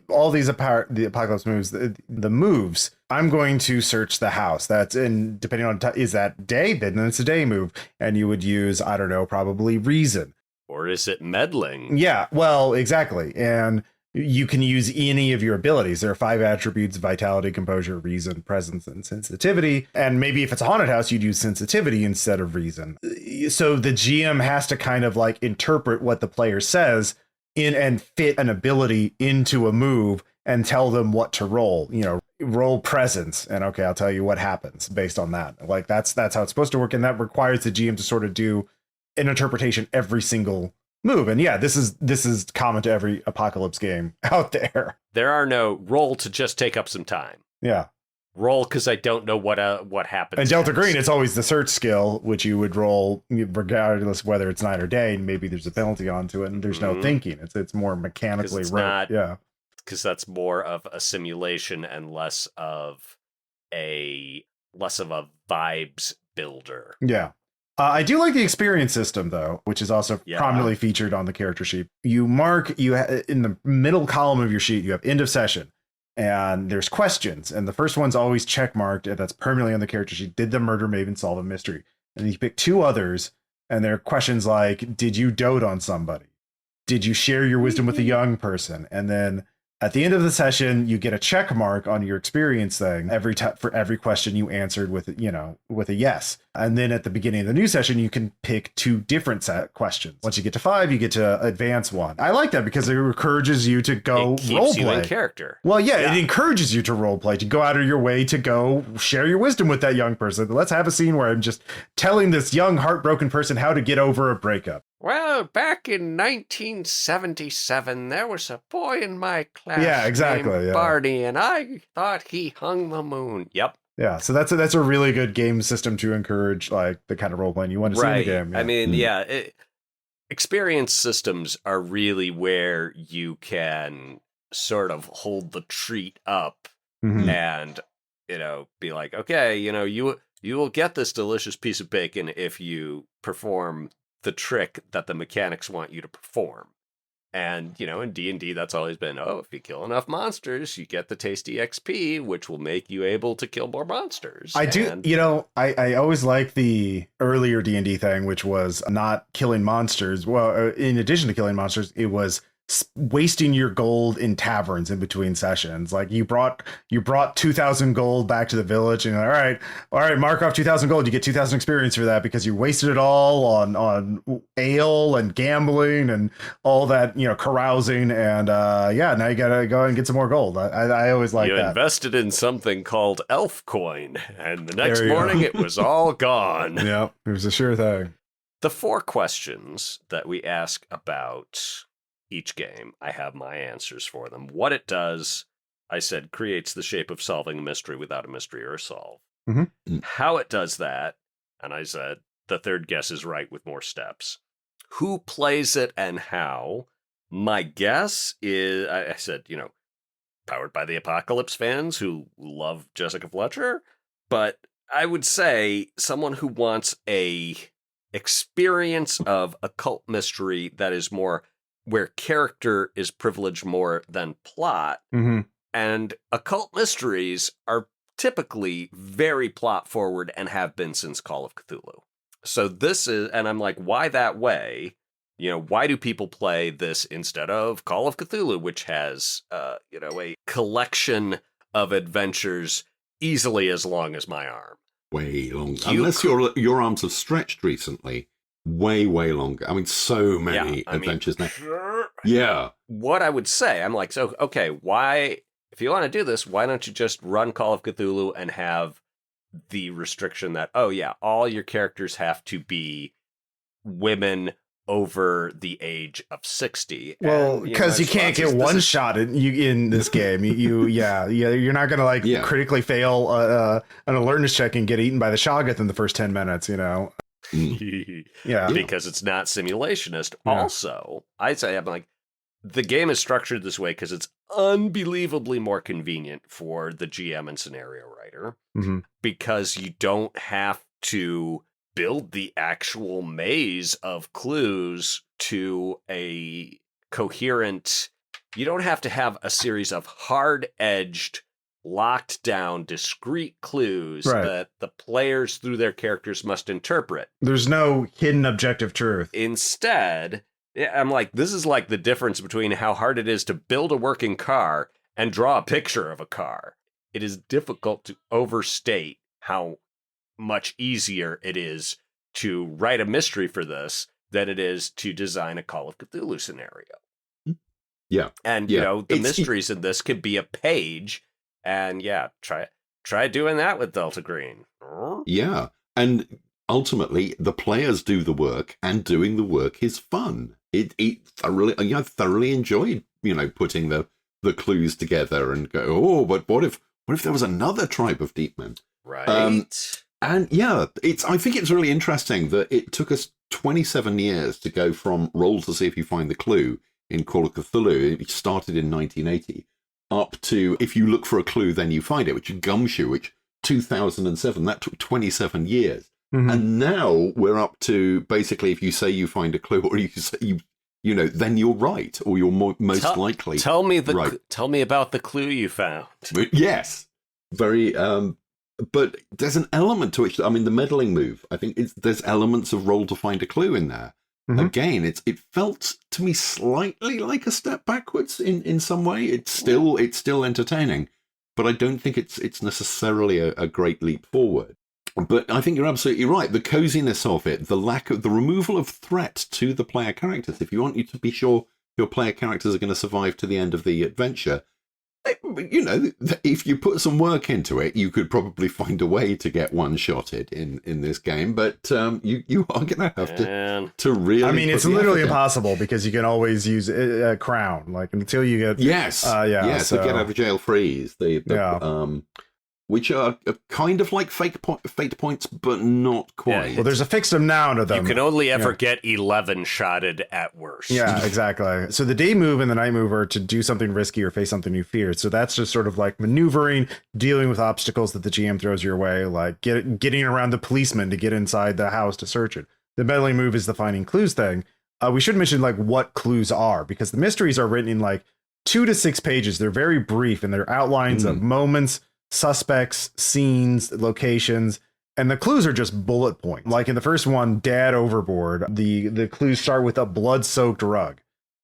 all these the Apocalypse moves, the moves. I'm going to search the house. That's in, depending on, is that day? Then it's a day move. And you would use, I don't know, probably reason. Or is it meddling? Yeah, well, exactly. And you can use any of your abilities. There are 5 attributes: vitality, composure, reason, presence, and sensitivity. And maybe if it's a haunted house, you'd use sensitivity instead of reason. So the GM has to kind of interpret what the player says and fit an ability into a move and tell them what to roll. Roll presence, and okay, I'll tell you what happens based on that. That's how it's supposed to work, and that requires the GM to sort of do an interpretation every single move. And yeah, this is common to every Apocalypse game out there. There are no roll to just take up some time. Yeah. Roll because I don't know what happens. And Delta Green, it's always the search skill, which you would roll regardless whether it's night or day, and maybe there's a penalty onto it, and there's no thinking. It's more mechanically right. Yeah. Because that's more of a simulation and less of a vibes builder. Yeah. I do like the experience system, though, which is also prominently featured on the character sheet. You mark, in the middle column of your sheet, you have end of session, and there's questions. And the first one's always check marked, and that's permanently on the character sheet. Did the murder maven solve a mystery? And you pick 2 others, and they're questions like, did you dote on somebody? Did you share your wisdom with a young person? And then at the end of the session, you get a check mark on your experience thing for every question you answered with a yes. And then at the beginning of the new session, you can pick 2 different set questions. Once you get to 5, you get to advance 1. I like that because it encourages you to go roleplay. You in character. Well, yeah, it encourages you to roleplay, to go out of your way to go share your wisdom with that young person. Let's have a scene where I'm just telling this young, heartbroken person how to get over a breakup. well, back in 1977, there was a boy in my class named Barney, and I thought he hung the moon. Yep. Yeah, so that's a really good game system to encourage like the kind of role playing you want to see in the game. Yeah. I mean, experience systems are really where you can sort of hold the treat up and, be like, okay, you will get this delicious piece of bacon if you perform the trick that the mechanics want you to perform. And, in D&D, that's always been, if you kill enough monsters, you get the tasty XP, which will make you able to kill more monsters. I always like the earlier D&D thing, which was not killing monsters. Well, in addition to killing monsters, it was wasting your gold in taverns in between sessions. Like you brought 2,000 gold back to the village, and all right, mark off 2,000 gold. You get 2,000 experience for that because you wasted it all on ale and gambling and all that, carousing. And now you gotta go and get some more gold. I always like that. You invested in something called elf coin, and the next morning it was all gone. Yep, it was a sure thing. The 4 questions that we ask about each game, I have my answers for them. What it does, I said, creates the shape of solving a mystery without a mystery or a solve. How it does that, and I said, the third guess is right with more steps. Who plays it and how? My guess is, I said, powered by the Apocalypse fans who love Jessica Fletcher, but I would say someone who wants a experience of occult mystery that is more where character is privileged more than plot. And occult mysteries are typically very plot forward and have been since Call of Cthulhu. So this is, and I'm like, why that way? Why do people play this instead of Call of Cthulhu, which has, a collection of adventures easily as long as my arm? Way longer. Unless your arms have stretched recently. Way longer. I mean, so many adventures now. Yeah. What I would say, I'm like, so, okay, why, if you want to do this, why don't you just run Call of Cthulhu and have the restriction that, all your characters have to be women over the age of 60. Well, because you can't get one shot in this game. You're not going to critically fail an alertness check and get eaten by the Shoggoth in the first 10 minutes, Because it's not simulationist. Also, I'd say, I'm like, the game is structured this way because it's unbelievably more convenient for the GM and scenario writer because you don't have to build the actual maze of clues to a coherent, you don't have to have a series of hard-edged, locked down, discrete clues that the players through their characters must interpret. There's no hidden objective truth. Instead, I'm like, this is like the difference between how hard it is to build a working car and draw a picture of a car. It is difficult to overstate how much easier it is to write a mystery for this than it is to design a Call of Cthulhu scenario. Yeah. And, the mysteries in this could be a page. And try doing that with Delta Green. Yeah. And ultimately, the players do the work, and doing the work is fun. I thoroughly enjoyed, putting the clues together and go, but what if there was another tribe of deep men? Right. I think it's really interesting that it took us 27 years to go from roll to see if you find the clue in Call of Cthulhu. It started in 1980. Up to, if you look for a clue, then you find it, which is Gumshoe, which 2007, that took 27 years. And now we're up to, basically, if you say you find a clue, or you say then you're right, or you're most likely Tell me right. Tell me about the clue you found. Yes. Very, but there's an element to it. I mean, the meddling move, I think there's elements of roll to find a clue in there. Again, it felt to me slightly like a step backwards in some way. It's still entertaining, but I don't think it's necessarily a great leap forward. But I think you're absolutely right. The coziness of it, the removal of threat to the player characters. If you want you to be sure your player characters are going to survive to the end of the adventure, You know, if you put some work into it, you could probably find a way to get one-shotted in this game. But you are going to have to really. I mean, it's literally impossible because you can always use a crown, like until you get the get out of jail freeze. Which are kind of like fate points, but not quite. Well, there's a fixed amount of them. You can only ever get 11 shotted at worst. Yeah, exactly. So the day move and the night move are to do something risky or face something you fear. So that's just sort of like maneuvering, dealing with obstacles that the GM throws your way, like getting around the policeman to get inside the house to search it. The meddling move is the finding clues thing. We should mention like what clues are, because the mysteries are written in like 2 to 6 pages. They're very brief and they're outlines of moments, suspects, scenes, locations, and the clues are just bullet points. Like in the first one, Dad overboard, the clues start with a blood-soaked rug.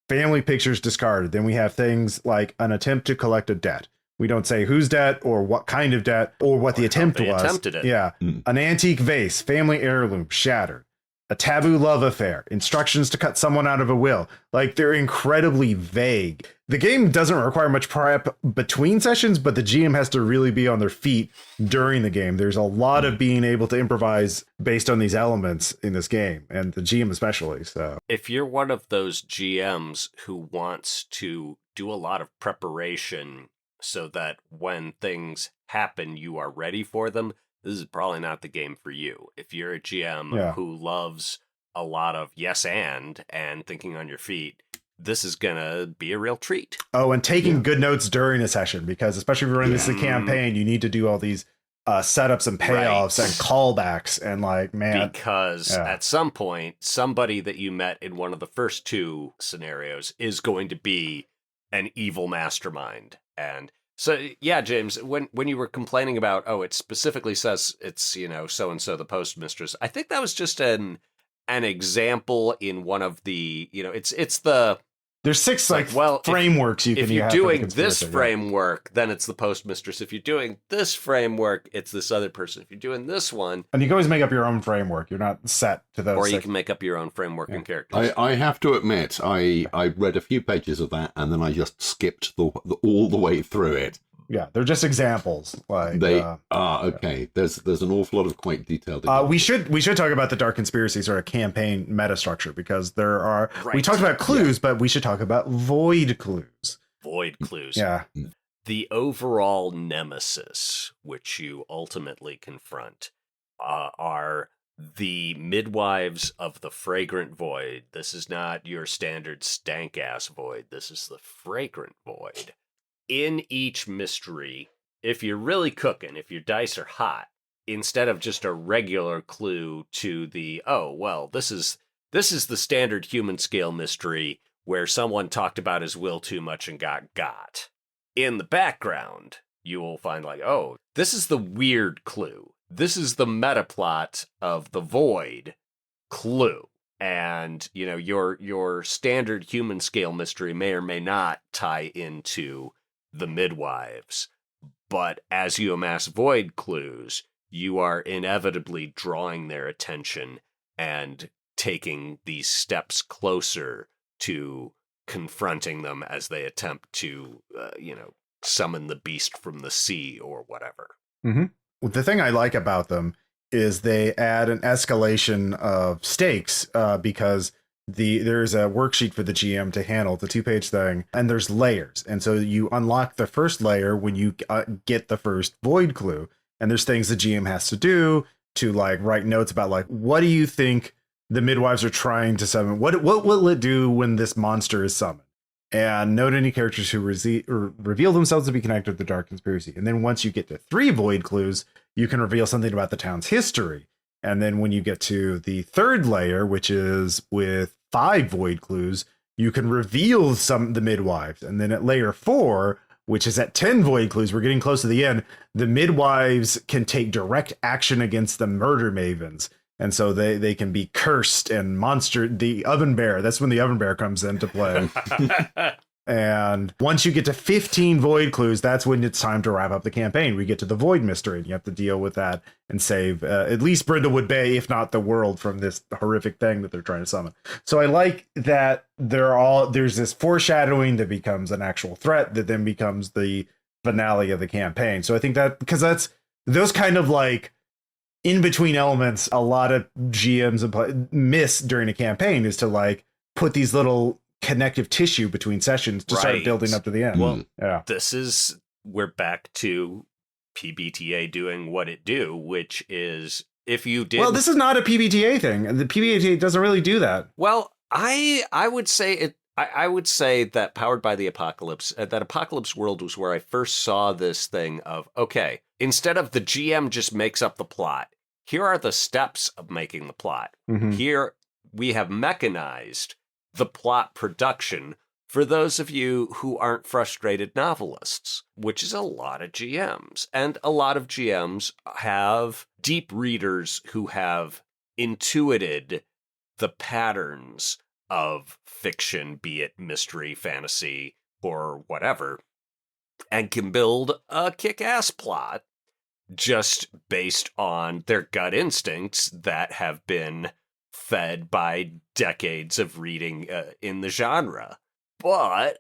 Family pictures discarded. Then we have things like an attempt to collect a debt. We don't say whose debt or what kind of debt or what the attempt was. Attempted it. Yeah. An antique vase, family heirloom, shattered. A taboo love affair, instructions to cut someone out of a will. Like, they're incredibly vague. The game doesn't require much prep between sessions, but the GM has to really be on their feet during the game. There's a lot of being able to improvise based on these elements in this game, and the GM especially. So, if you're one of those GMs who wants to do a lot of preparation so that when things happen, you are ready for them, this is probably not the game for you. If you're a GM who loves a lot of yes and thinking on your feet, this is going to be a real treat. Oh, and taking good notes during a session, because especially if you're running this as a campaign, you need to do all these setups and payoffs and callbacks and like, man. Because at some point, somebody that you met in one of the first 2 scenarios is going to be an evil mastermind. And so, yeah, James, when you were complaining about, it specifically says it's, so-and-so, the postmistress, I think that was just an example in one of the, it's the... There's 6 frameworks you can have. If you're doing this framework, then it's the postmistress. If you're doing this framework, it's this other person. If you're doing this one... And you can always make up your own framework. You're not set to those. Or you can make up your own framework and characters. I have to admit, I read a few pages of that, and then I just skipped all the way through it. Yeah, they're just examples. Like they okay. There's an awful lot of quite detailed. We should talk about the Dark Conspiracy sort of campaign meta structure, because there are we talked about clues, but we should talk about void clues. Void clues. Yeah. The overall nemesis, which you ultimately confront, are the midwives of the fragrant void. This is not your standard stank ass void. This is the fragrant void. In each mystery, if you're really cooking, if your dice are hot, instead of just a regular clue to the, this is the standard human scale mystery where someone talked about his will too much and got. In the background, you will find this is the weird clue. This is the meta plot of the void clue. And, your standard human scale mystery may or may not tie into the midwives, but as you amass void clues, you are inevitably drawing their attention and taking these steps closer to confronting them as they attempt to, summon the beast from the sea or whatever. Mm-hmm. The thing I like about them is they add an escalation of stakes because there's a worksheet for the GM to handle the 2-page thing, and there's layers. And so you unlock the first layer when you get the first void clue. And there's things the GM has to do to write notes about what do you think the midwives are trying to summon? What will it do when this monster is summoned? And note any characters who reveal themselves to be connected to the Dark Conspiracy. And then once you get to 3 void clues, you can reveal something about the town's history. And then when you get to the 3rd layer, which is with 5 void clues, you can reveal the midwives. And then at layer 4, which is at 10 void clues, we're getting close to the end, the midwives can take direct action against the murder mavens. And so they can be cursed and monster. The oven bear, that's when the oven bear comes into play. And once you get to 15 void clues, that's when it's time to wrap up the campaign. We get to the void mystery, and you have to deal with that and save at least Brindlewood Bay, if not the world, from this horrific thing that they're trying to summon. So I like that there's this foreshadowing that becomes an actual threat that then becomes the finale of the campaign. So I think that, because that's those kind of like in between elements, a lot of GMs miss during a campaign, is to like put these little connective tissue between sessions to start building up to the end. Well, we're back to PBTA doing what it do, which is if you did. Well, this is not a PBTA thing. The PBTA doesn't really do that. Well, I would say it. I would say that Powered by the Apocalypse, that Apocalypse World was where I first saw this thing of, okay, instead of the GM just makes up the plot, here are the steps of making the plot. Mm-hmm. Here we have mechanized the plot production for those of you who aren't frustrated novelists, which is a lot of GMs. And a lot of GMs have deep readers who have intuited the patterns of fiction, be it mystery, fantasy, or whatever, and can build a kick-ass plot just based on their gut instincts that have been fed by decades of reading in the genre. But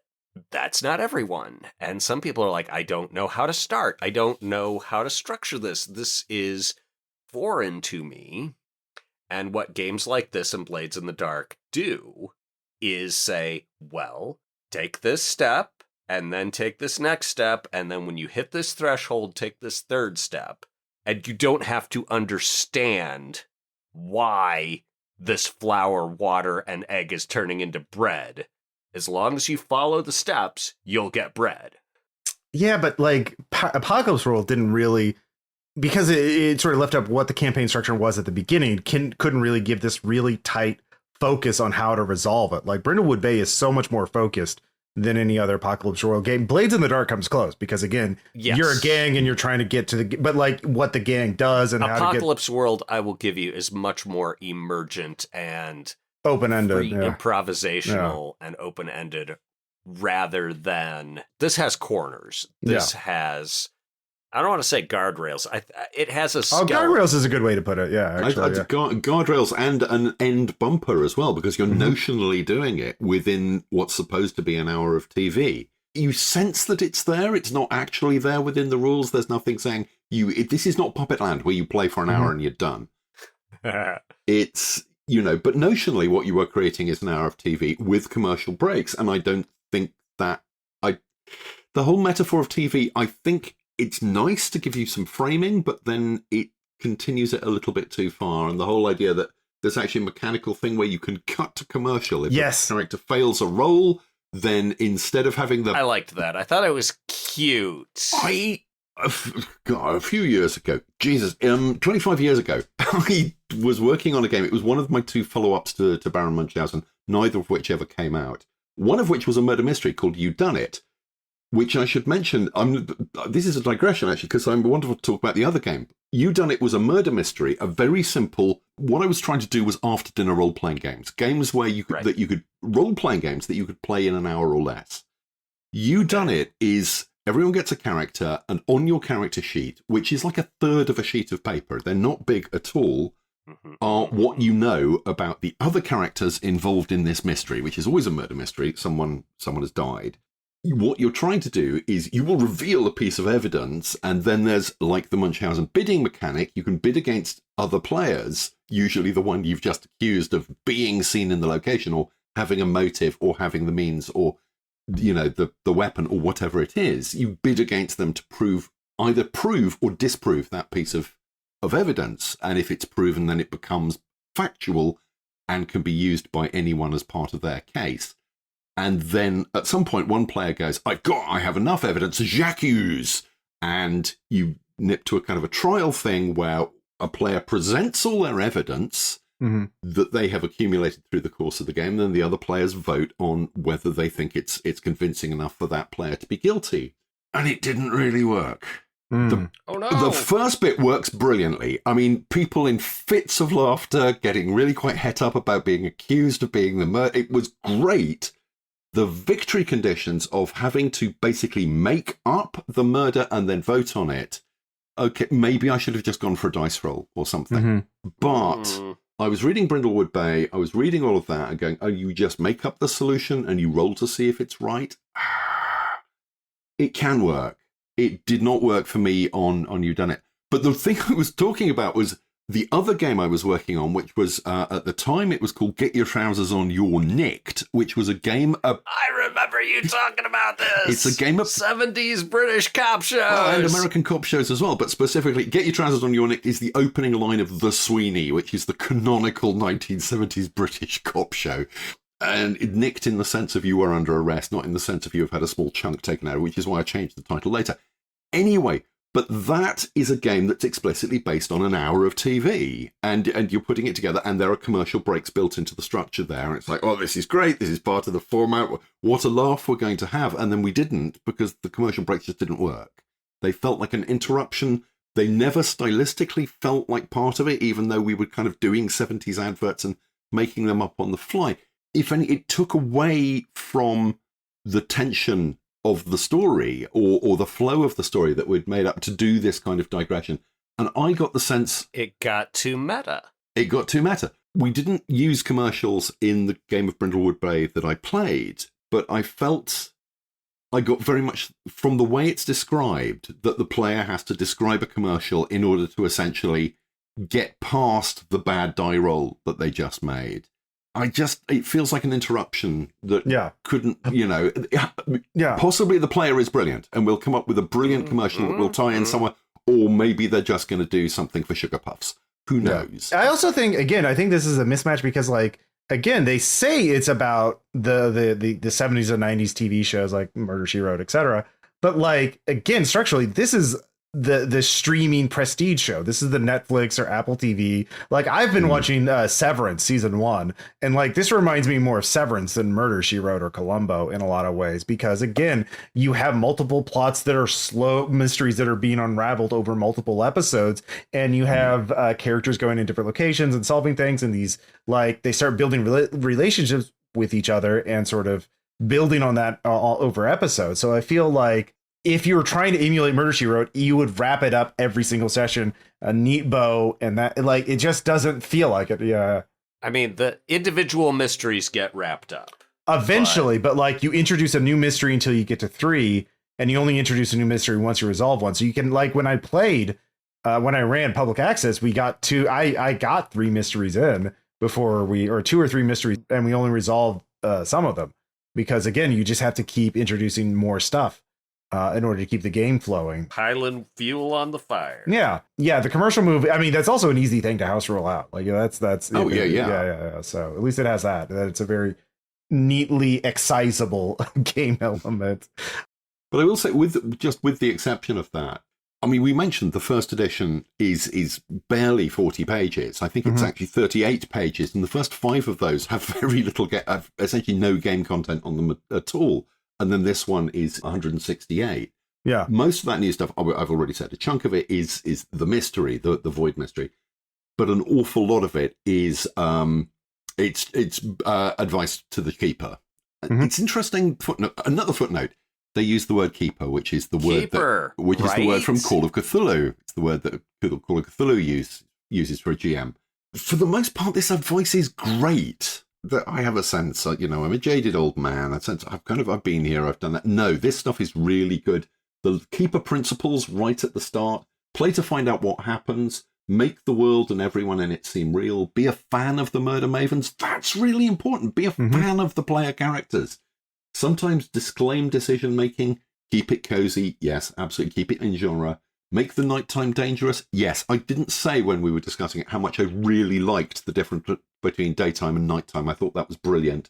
that's not everyone. And some people are like, I don't know how to start. I don't know how to structure this. This is foreign to me. And what games like this and Blades in the Dark do is say, well, take this step, and then take this next step, and then when you hit this threshold, take this third step. And you don't have to understand why this flour, water, and egg is turning into bread. As long as you follow the steps, you'll get bread. Yeah, but like Apocalypse World didn't really, because it sort of left up what the campaign structure was at the beginning, couldn't really give this really tight focus on how to resolve it. Like Brindlewood Bay is so much more focused than any other Apocalypse World game. Blades in the Dark comes close because, again, you're a gang and you're trying to get to the, but like what the gang does and how to get. Apocalypse World, I will give you, is much more emergent and open-ended, improvisational and open-ended, rather than this has corners. This has, I don't want to say guardrails. It has a skeleton. Guardrails is a good way to put it. Yeah, actually, guardrails and an end bumper as well, because you're notionally doing it within what's supposed to be an hour of TV. You sense that it's there. It's not actually there within the rules. There's nothing saying this is not Puppet Land where you play for an hour and you're done. It's, but notionally what you are creating is an hour of TV with commercial breaks. And I don't think that the whole metaphor of TV, I think, it's nice to give you some framing, but then it continues it a little bit too far. And the whole idea that there's actually a mechanical thing where you can cut to commercial. If a character fails a roll, then instead of having I liked that. I thought it was cute. A few years ago, 25 years ago, I was working on a game. It was one of my two follow-ups to Baron Munchausen, neither of which ever came out. One of which was a murder mystery called You Done It, which I should mention, this is a digression, actually, because I'm wonderful to talk about the other game. You Done It was a murder mystery, a very simple, what I was trying to do was after-dinner role-playing games where you could role-playing games that you could play in an hour or less. You Done It is, everyone gets a character, and on your character sheet, which is like a third of a sheet of paper, they're not big at all, are what you know about the other characters involved in this mystery, which is always a murder mystery. Someone has died. What you're trying to do is you will reveal a piece of evidence, and then there's, like the Munchausen bidding mechanic, you can bid against other players, usually the one you've just accused of being seen in the location or having a motive or having the means or, the weapon or whatever it is. You bid against them to either prove or disprove that piece of evidence. And if it's proven, then it becomes factual and can be used by anyone as part of their case. And then at some point, one player goes, I have enough evidence, j'accuse. And you nip to a kind of a trial thing where a player presents all their evidence that they have accumulated through the course of the game. Then the other players vote on whether they think it's convincing enough for that player to be guilty. And it didn't really work. The first bit works brilliantly. I mean, people in fits of laughter, getting really quite het up about being accused of being the murderer. It was great. the victory conditions of having to basically make up the murder and then vote on it. Okay, maybe I should have just gone for a dice roll or something. But I was reading Brindlewood Bay, I was reading all of that and going, oh, you just make up the solution and you roll to see if it's right? It can work. It did not work for me on You've But the thing I was talking about was the other game I was working on, which was, at the time, it was called Get Your Trousers On, You're Nicked, which was a game of... I remember you talking about this. It's a game of... 70s British cop shows. Well, and American cop shows as well, but specifically, Get Your Trousers On, You're Nicked is the opening line of The Sweeney, which is the canonical 1970s British cop show. And it nicked in the sense of you were under arrest, not in the sense of you have had a small chunk taken out, which is why I changed the title later. Anyway... But that is a game that's explicitly based on an hour of TV, and you're putting it together, and there are commercial breaks built into the structure there. And it's like, oh, this is great. This is part of the format. What a laugh we're going to have. And then we didn't, because the commercial breaks just didn't work. They felt like an interruption. They never stylistically felt like part of it, even though we were kind of doing 70s adverts and making them up on the fly. If any, it took away from the tension of the story or the flow of the story that we'd made up to do this kind of digression. And I got the sense... It got too meta. We didn't use commercials in the game of Brindlewood Bay that I played, but I felt I got very much from the way it's described that the player has to describe a commercial in order to essentially get past the bad die roll that they just made. It feels like an interruption that couldn't, possibly the player is brilliant and we'll come up with a brilliant commercial that will tie in somewhere, or maybe they're just going to do something for Sugar Puffs. Who knows? I also think, again, I think this is a mismatch because, like, again, they say it's about the 70s and 90s TV shows like Murder, She Wrote, etc. But, like, again, structurally, this is the streaming prestige show. This is the Netflix or Apple TV. Like, I've been watching Severance season 1, and like this reminds me more of Severance than Murder, She Wrote or Columbo in a lot of ways, because again, you have multiple plots that are slow mysteries that are being unraveled over multiple episodes, and you have characters going in different locations and solving things, and these, like, they start building relationships with each other and sort of building on that all over episodes. So I feel like if you were trying to emulate Murder, She Wrote, you would wrap it up every single session, a neat bow, and that, like, it just doesn't feel like it. Yeah. I mean, the individual mysteries get wrapped up. Eventually, but like, you introduce a new mystery until you get to 3, and you only introduce a new mystery once you resolve one. So you can, like, when I played, when I ran public access, we got I got 3 mysteries in before or 2 or 3 mysteries, and we only resolved some of them. Because again, you just have to keep introducing more stuff in order to keep the game flowing. Piling fuel on the fire. Yeah. The commercial move. I mean, that's also an easy thing to house rule out. Like, that's. Oh, yeah. So at least it has that. It's a very neatly excisable game element. But I will say, with the exception of that, I mean, we mentioned the first edition is barely 40 pages. I think it's actually 38 pages, and the first 5 of those have very little, have essentially no game content on them at all. And then this one is 168. Yeah. Most of that new stuff, I've already said, a chunk of it is the mystery, the void mystery. But an awful lot of it is it's advice to the keeper. It's interesting. Another footnote. They use the word keeper, which is the word is the word from Call of Cthulhu. It's the word that Call of Cthulhu uses for a GM. For the most part, this advice is great. That I have a sense, I'm a jaded old man. A sense I've been here, I've done that. No, this stuff is really good. The keeper principles right at the start. Play to find out what happens. Make the world and everyone in it seem real. Be a fan of the murder mavens. That's really important. Be a fan of the player characters. Sometimes disclaim decision making. Keep it cozy. Yes, absolutely. Keep it in genre. Make the nighttime dangerous. Yes, I didn't say when we were discussing it how much I really liked the difference between daytime and nighttime. I thought that was brilliant.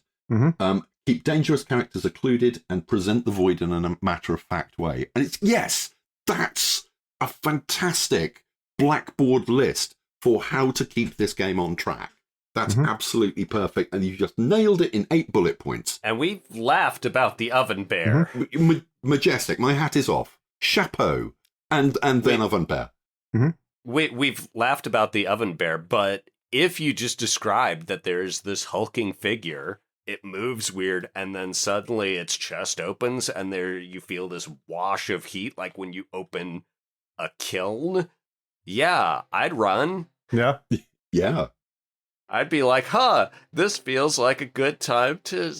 Keep dangerous characters occluded and present the void in a matter-of-fact way. And that's a fantastic blackboard list for how to keep this game on track. That's absolutely perfect, and you just nailed it in 8 bullet points. And we've laughed about the oven bear. Majestic. My hat is off. Chapeau. And then oven bear. We've laughed about the oven bear, but if you just described that there's this hulking figure it moves weird, and then suddenly its chest opens, and there you feel this wash of heat, like when you open a kiln. Yeah, I'd run. Yeah. Yeah. I'd be like, this feels like a good time to,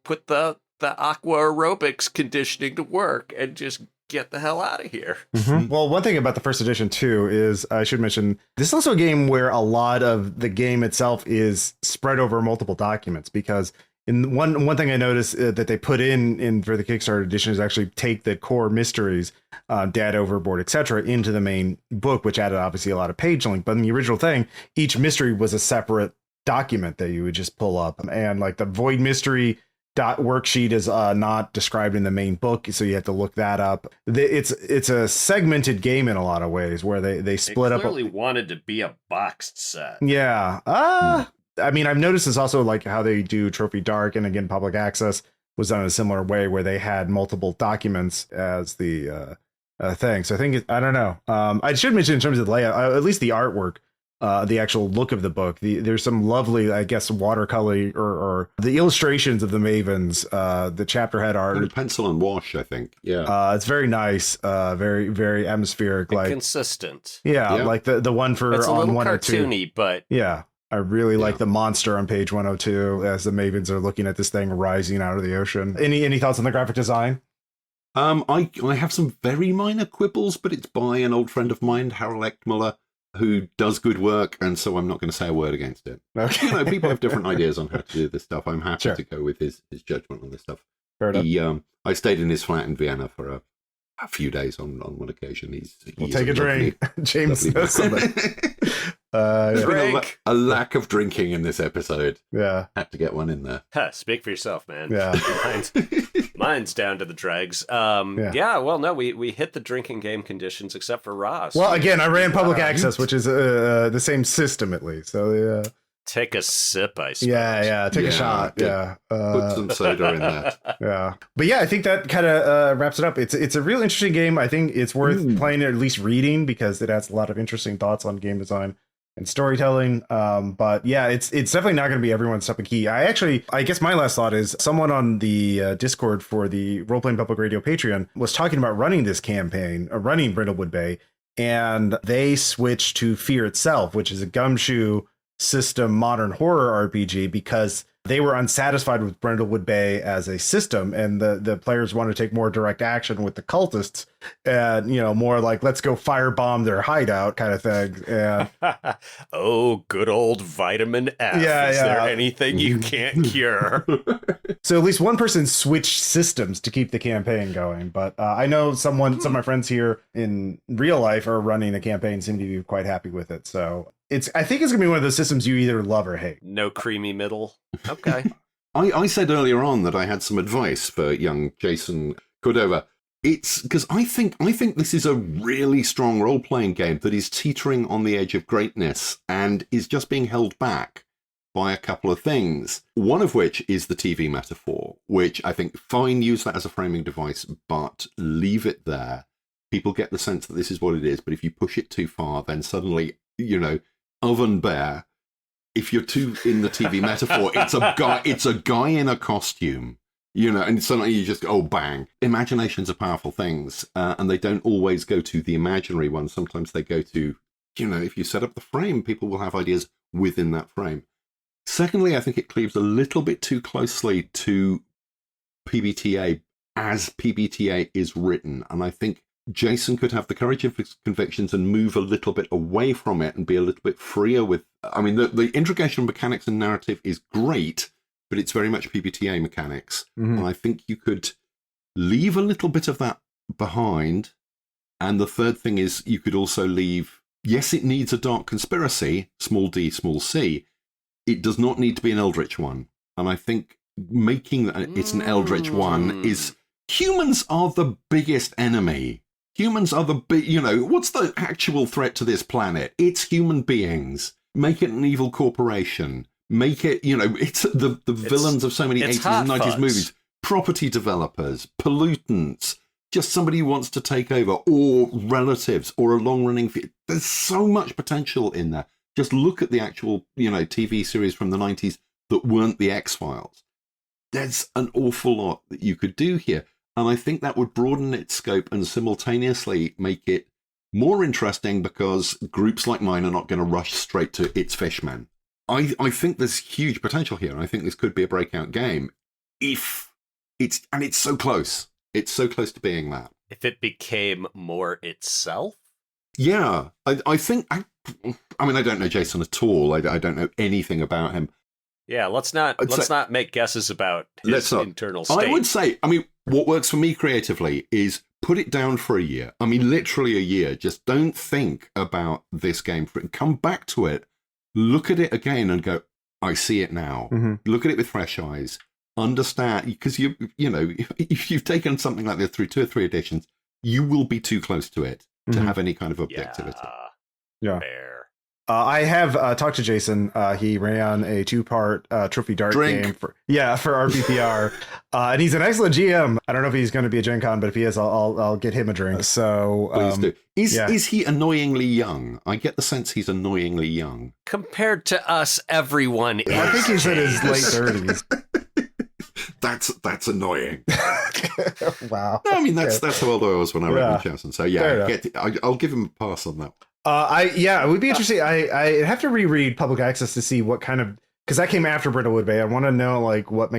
put the aqua aerobics conditioning to work and just get the hell out of here. Mm-hmm. Well, one thing about the first edition too is I should mention this is also a game where a lot of the game itself is spread over multiple documents, because in one thing I noticed that they put in for the Kickstarter edition is actually take the core mysteries, Dad Overboard, etc., into the main book, which added obviously a lot of page length. But in the original thing, each mystery was a separate document that you would just pull up, and like the Void Mystery worksheet is not described in the main book, so you have to look that up. It's a segmented game in a lot of ways where they split up. Clearly wanted to be a boxed set. Yeah. I mean, I've noticed this also, like how they do Trophy Dark, and again, Public Access was done in a similar way where they had multiple documents as the thing. So I think I don't know. I should mention in terms of the layout, at least the artwork. The actual look of the book. There's some lovely, I guess, watercolor or the illustrations of the Mavens, the chapter head art. And pencil and wash, I think. Yeah. It's very nice. Very, very atmospheric. Like consistent. Yeah, like the one for it's a on little 102. Cartoony, but yeah. I really like the monster on page 102 as the Mavens are looking at this thing rising out of the ocean. Any thoughts on the graphic design? I have some very minor quibbles, but it's by an old friend of mine, Harold Eckmuller, who does good work, and so I'm not going to say a word against it. Okay. People have different ideas on how to do this stuff. I'm happy to go with his judgment on this stuff. Fair enough. I stayed in his flat in Vienna for a few days on one occasion. We'll take a drink. James knows something. There's been a lack of drinking in this episode. Yeah. Had to get one in there. Speak for yourself, man. Yeah. Mine's down to the dregs. Well, no, we hit the drinking game conditions except for Ross. Well, again, I ran Public Access, which is the same system at least. So take a sip, I suppose. Yeah, take a shot. Yeah. Put some soda in there. Yeah. But yeah, I think that kind of wraps it up. It's a real interesting game. I think it's worth playing, or at least reading, because it has a lot of interesting thoughts on game design and storytelling. But yeah, it's definitely not going to be everyone's cup of tea. I guess my last thought is someone on the Discord for the Roleplaying Public Radio Patreon was talking about running this campaign, running Brindlewood Bay, and they switched to Fear Itself, which is a gumshoe system modern horror RPG, because they were unsatisfied with Brindlewood Bay as a system, and the players want to take more direct action with the cultists, and more like let's go firebomb their hideout kind of thing. And oh, good old vitamin F. Is there anything you can't cure? So at least one person switched systems to keep the campaign going. But I know some of my friends here in real life are running a campaign, seem to be quite happy with it. So I think it's gonna be one of those systems you either love or hate. No creamy middle. Okay. I said earlier on that I had some advice for young Jason Cordova. It's because I think this is a really strong role-playing game that is teetering on the edge of greatness and is just being held back by a couple of things. One of which is the TV metaphor, which I think fine, use that as a framing device, but leave it there. People get the sense that this is what it is, but if you push it too far, then suddenly, oven bear. If you're too in the TV metaphor, it's a guy in a costume, and suddenly you just go, oh, bang. Imaginations are powerful things, and they don't always go to the imaginary one. Sometimes they go to, if you set up the frame, people will have ideas within that frame. Secondly, I think it cleaves a little bit too closely to PBTA as PBTA is written, and I think Jason could have the courage of his convictions and move a little bit away from it and be a little bit freer with... I mean, the integration of mechanics and narrative is great, but it's very much PBTA mechanics. Mm-hmm. And I think you could leave a little bit of that behind. And the third thing is you could also leave... Yes, it needs a dark conspiracy, small d, small c. It does not need to be an eldritch one. And I think making that it's an eldritch one is... Humans are the biggest enemy. Humans are the big, what's the actual threat to this planet? It's human beings. Make it an evil corporation. Make it, it's the villains of so many 80s and 90s movies. Property developers, pollutants, just somebody who wants to take over, or relatives, or a long-running... There's so much potential in there. Just look at the actual, TV series from the 90s that weren't the X-Files. there's an awful lot that you could do here. And I think that would broaden its scope and simultaneously make it more interesting because groups like mine are not going to rush straight to It's Fishman. I think there's huge potential here, and I think this could be a breakout game if it's so close. It's so close to being that. If it became more itself? Yeah, I think, I mean, I don't know Jason at all. I don't know anything about him. Yeah, let's not make guesses about his internal state. I would say, I mean, what works for me creatively is put it down for a year. I mean, literally a year. Just don't think about this game. Come back to it, look at it again and go, I see it now. Mm-hmm. Look at it with fresh eyes. Understand, because you know, if you've taken something like this through 2 or 3 editions, you will be too close to it to have any kind of objectivity. Yeah. Fair. I have talked to Jason. He ran a 2-part trophy dart game for RPPR, and he's an excellent GM. I don't know if he's going to be a Gen Con, but if he is, I'll get him a drink. So please do. Is he annoyingly young? I get the sense he's annoyingly young compared to us. Everyone is. I think he's in his late 30s. That's annoying. Wow. No, I mean that's how old I was when I read Jason. So yeah, I'll give him a pass on that. It would be interesting. I have to reread Public Access to see what kind of, because that came after Brindlewood Bay. I want to know like what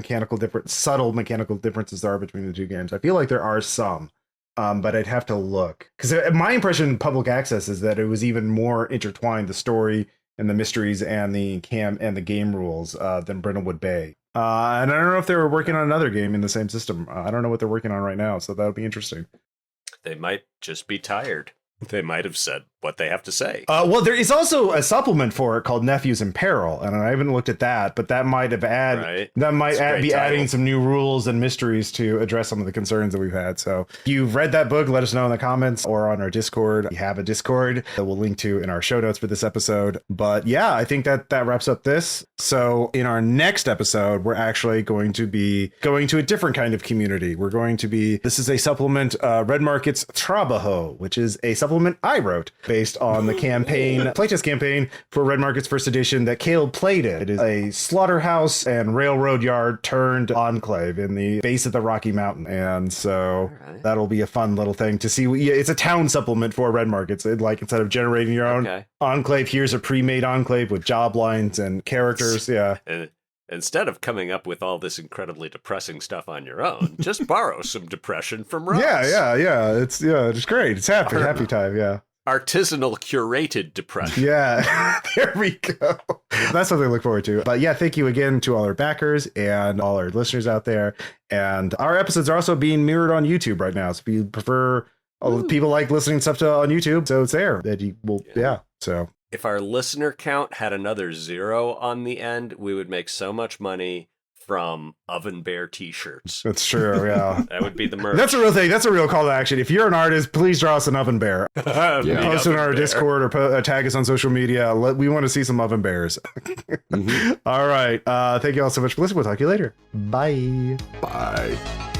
subtle mechanical differences there are between the two games. I feel like there are some, but I'd have to look, because my impression in Public Access is that it was even more intertwined, the story and the mysteries and the game rules than Brindlewood Bay. And I don't know if they were working on another game in the same system. I don't know what they're working on right now, so that would be interesting. They might just be tired. They might have said what they have to say. Well, there is also a supplement for it called Nephews in Peril, and I haven't looked at that, but that might have be adding some new rules and mysteries to address some of the concerns that we've had. So if you've read that book, let us know in the comments or on our Discord. We have a Discord that we'll link to in our show notes for this episode. But yeah, I think that wraps up this. So in our next episode, we're actually going to be going to a different kind of community. This is a supplement, Red Market's Trabajo, which is a supplement I wrote based on the playtest campaign for Red Market's first edition that Caleb played in. It is a slaughterhouse and railroad yard turned enclave in the base of the Rocky Mountain. And so that'll be a fun little thing to see. It's a town supplement for Red Markets. Like, instead of generating your own enclave, here's a pre-made enclave with job lines and characters. Yeah. Instead of coming up with all this incredibly depressing stuff on your own, just borrow some depression from Ross. Yeah. It's great. It's happy time. Yeah. Artisanal curated depression. Yeah. There we go. That's something to look forward to. But yeah, thank you again to all our backers and all our listeners out there. And our episodes are also being mirrored on YouTube right now. So if you prefer, people like listening stuff on YouTube, so it's there. That you will, so. If our listener count had another 0 on the end, we would make so much money from Oven Bear t-shirts. That's true, yeah. That would be the merch. That's a real thing. That's a real call to action. If you're an artist, please draw us an Oven Bear. Post in our Discord or tag us on social media. We want to see some Oven Bears. All right. Thank you all so much for listening. We'll talk to you later. Bye. Bye.